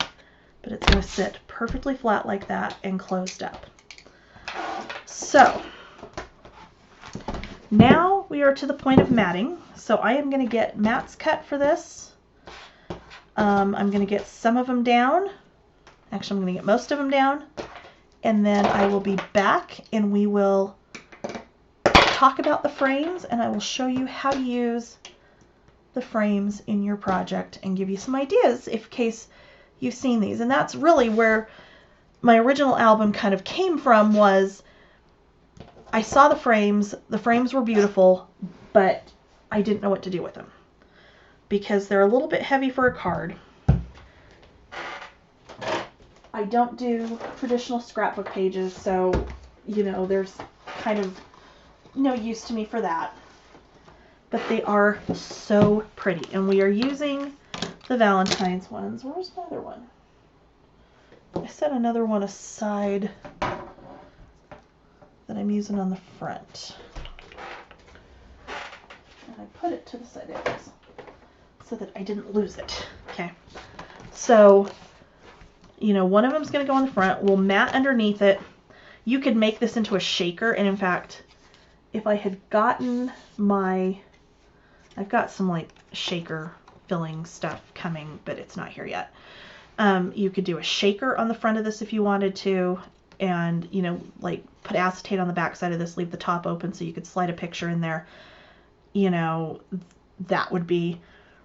but it's going to sit perfectly flat like that and closed up. So now we are to the point of matting. So I am going to get mats cut for this. I'm going to get some of them down. Actually, I'm going to get most of them down. And then I will be back and we will talk about the frames, and I will show you how to use the frames in your project and give you some ideas in case you've seen these. And that's really where my original album kind of came from, was I saw the frames were beautiful, but I didn't know what to do with them because they're a little bit heavy for a card. I don't do traditional scrapbook pages, so, you know, there's kind of no use to me for that. But they are so pretty, and we are using the Valentine's ones. Where's the other one? I set another one aside that I'm using on the front. And I put it to the side, there it is, so that I didn't lose it. Okay, so, you know, one of them is going to go on the front. We'll mat underneath it. You could make this into a shaker, and in fact, if I had gotten my, I've got some like shaker filling stuff coming, but it's not here yet. You could do a shaker on the front of this if you wanted to, and, you know, like put acetate on the back side of this, leave the top open so you could slide a picture in there. You know, that would be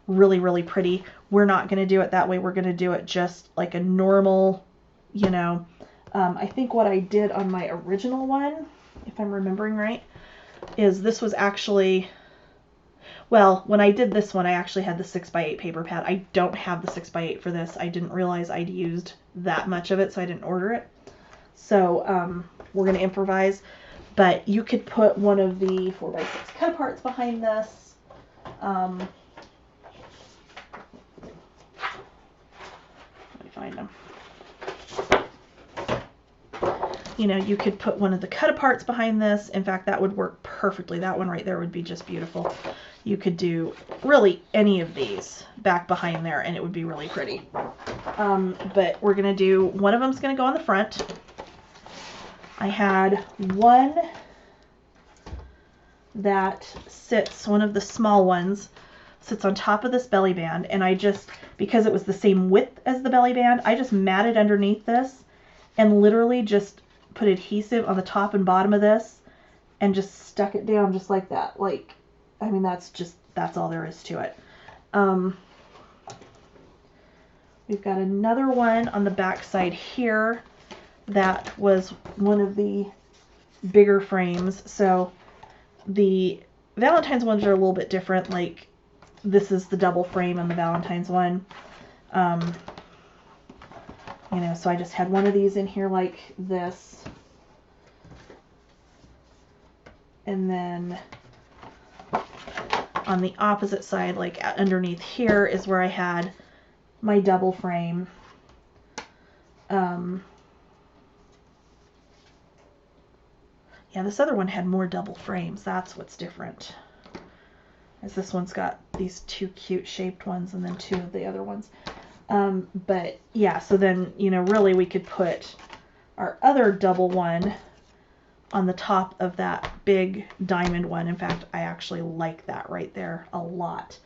really, really pretty. We're not going to do it that way. We're going to do it just like a normal, you know, I think what I did on my original one, if I'm remembering right, is this was actually, well, when I did this one, I actually had the 6x8 paper pad. I don't have the 6x8 for this. I didn't realize I'd used that much of it, so I didn't order it. So we're going to improvise. But you could put one of the 4x6 cut aparts behind this. Let me find them. You know, you could put one of the cut aparts behind this. In fact, that would work perfectly. That one right there would be just beautiful. You could do really any of these back behind there and it would be really pretty. But we're going to do, one of them's going to go on the front. I had one that sits, one of the small ones, sits on top of this belly band, and I just, because it was the same width as the belly band, I just matted underneath this and literally just put adhesive on the top and bottom of this and just stuck it down just like that. Like, I mean, that's all there is to it. We've got another one on the back side here that was one of the bigger frames. So the Valentine's ones are a little bit different. Like, this is the double frame on the Valentine's one. You know, so I just had one of these in here like this. And then on the opposite side, like underneath here, is where I had my double frame. Yeah, this other one had more double frames. That's what's different. As this one's got these two cute shaped ones and then two of the other ones. But yeah, so then, you know, really we could put our other double one on the top of that big diamond one. In fact, I actually like that right there a lot.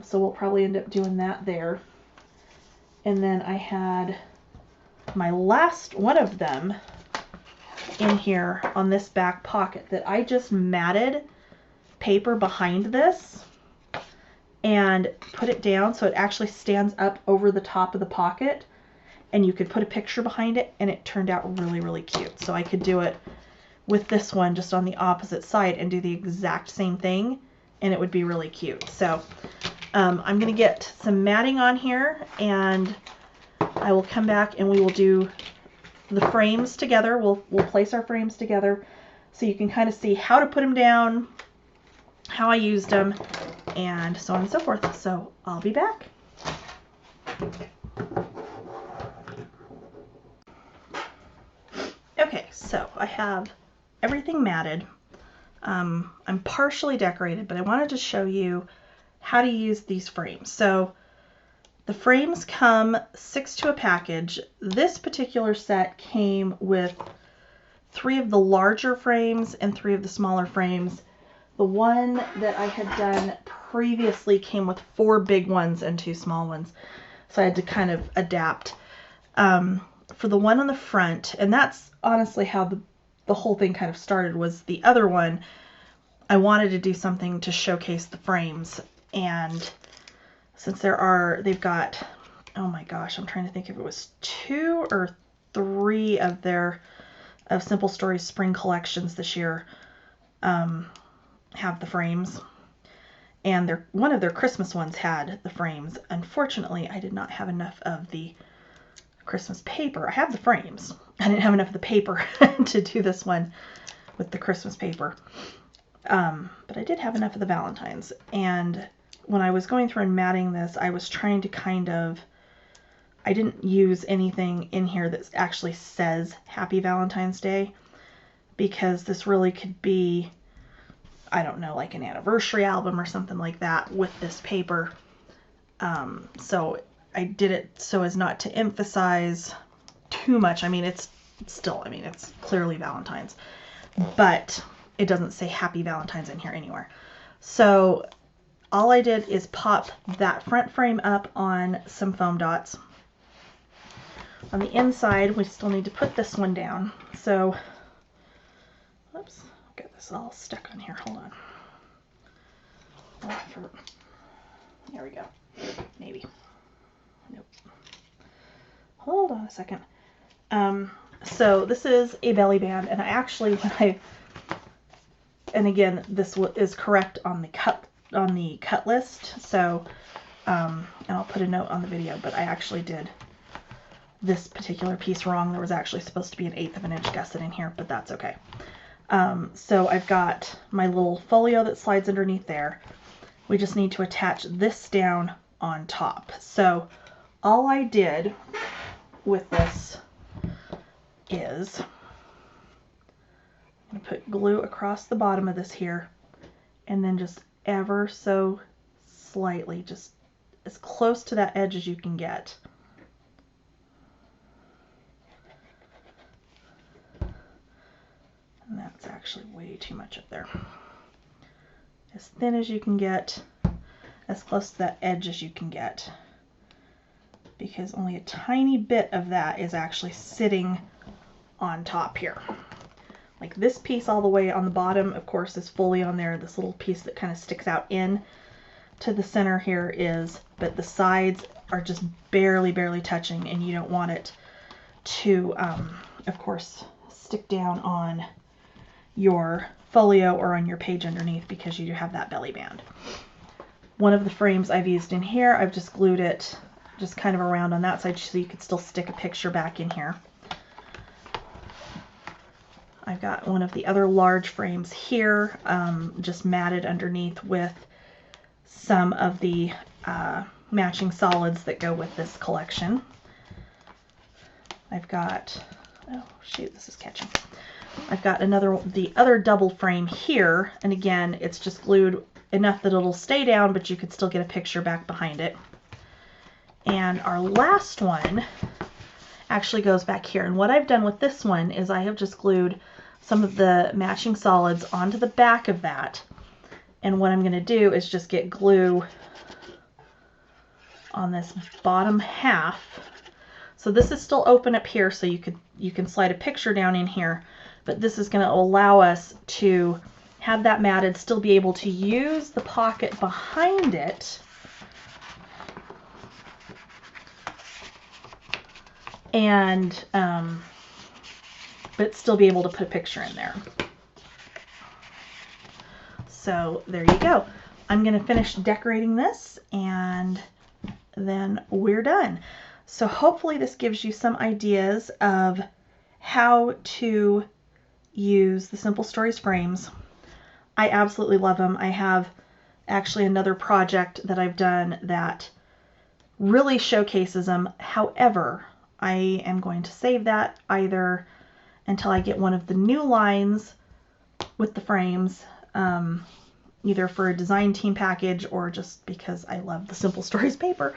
So we'll probably end up doing that there. And then I had my last one of them in here on this back pocket that I just matted paper behind this and put it down so it actually stands up over the top of the pocket, and you could put a picture behind it and it turned out really, really cute. So I could do it with this one just on the opposite side and do the exact same thing and it would be really cute. So I'm going to get some matting on here and I will come back and we will do the frames together. We'll place our frames together so you can kind of see how to put them down, how I used them, and so on and so forth. So I'll be back. Okay, so I have everything matted. I'm partially decorated, but I wanted to show you how to use these frames. So the frames come 6 to a package. This particular set came with 3 of the larger frames and 3 of the smaller frames. The one that I had done previously came with 4 big ones and 2 small ones. So I had to kind of adapt. For the one on the front, and that's honestly how the whole thing kind of started, was the other one, I wanted to do something to showcase the frames. And since they've got, oh my gosh, I'm trying to think if it was 2 or 3 of Simple Stories spring collections this year have the frames. And one of their Christmas ones had the frames. Unfortunately, I did not have enough of the Christmas paper. I have the frames. I didn't have enough of the paper to do this one with the Christmas paper. But I did have enough of the Valentines. And when I was going through and matting this, I was trying to I didn't use anything in here that actually says Happy Valentine's Day, because this really could be, I don't know, like an anniversary album or something like that with this paper. So I did it so as not to emphasize too much. I mean, it's clearly Valentine's, but it doesn't say Happy Valentine's in here anywhere. So all I did is pop that front frame up on some foam dots. On the inside, we still need to put this one down. So, oops, got this all stuck on here. Hold on. There we go. Maybe. Nope. Hold on a second. So this is a belly band, and I actually, and again, this is correct on the cut list. So, and I'll put a note on the video, but I actually did this particular piece wrong. There was actually supposed to be an 1/8 of an inch gusset in here, but that's okay. So I've got my little folio that slides underneath there. We just need to attach this down on top. So all I did with this is I'm going to put glue across the bottom of this here, and then just ever so slightly, just as close to that edge as you can get. And that's actually way too much up there. As thin as you can get, as close to that edge as you can get, because only a tiny bit of that is actually sitting on top here. Like this piece all the way on the bottom, of course, is fully on there. This little piece that kind of sticks out in to the center here is, but the sides are just barely touching, and you don't want it to, of course, stick down on your folio or on your page underneath, because you do have that belly band. One of the frames I've used in here, I've just glued it just kind of around on that side so you could still stick a picture back in here. I've got one of the other large frames here, just matted underneath with some of the matching solids that go with this collection. I've got, oh shoot, this is catching. I've got the other double frame here, and again, it's just glued enough that it'll stay down, but you could still get a picture back behind it. And our last one actually goes back here. And what I've done with this one is I have just glued some of the matching solids onto the back of that. And what I'm going to do is just get glue on this bottom half. So this is still open up here, so you can slide a picture down in here. But this is going to allow us to have that matted, still be able to use the pocket behind it, and but still be able to put a picture in there. So there you go. I'm going to finish decorating this, and then we're done. So hopefully this gives you some ideas of how to use the Simple Stories frames. I absolutely love them. I have actually another project that I've done that really showcases them. However, I am going to save that either until I get one of the new lines with the frames, either for a design team package or just because I love the Simple Stories paper,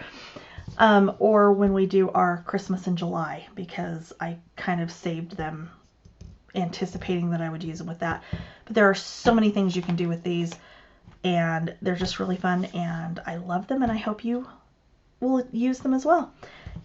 or when we do our Christmas in July, because I kind of saved them anticipating that I would use them with that. But there are so many things you can do with these, and they're just really fun, and I love them, and I hope you will use them as well.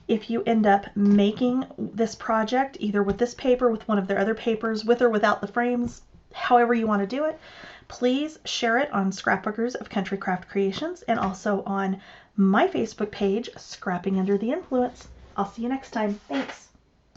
If you end up making this project, either with this paper, with one of their other papers, with or without the frames, however you want to do it, please share it on Scrapbookers of Country Craft Creations and also on my Facebook page, Scrapping Under the Influence. I'll see you next time. Thanks.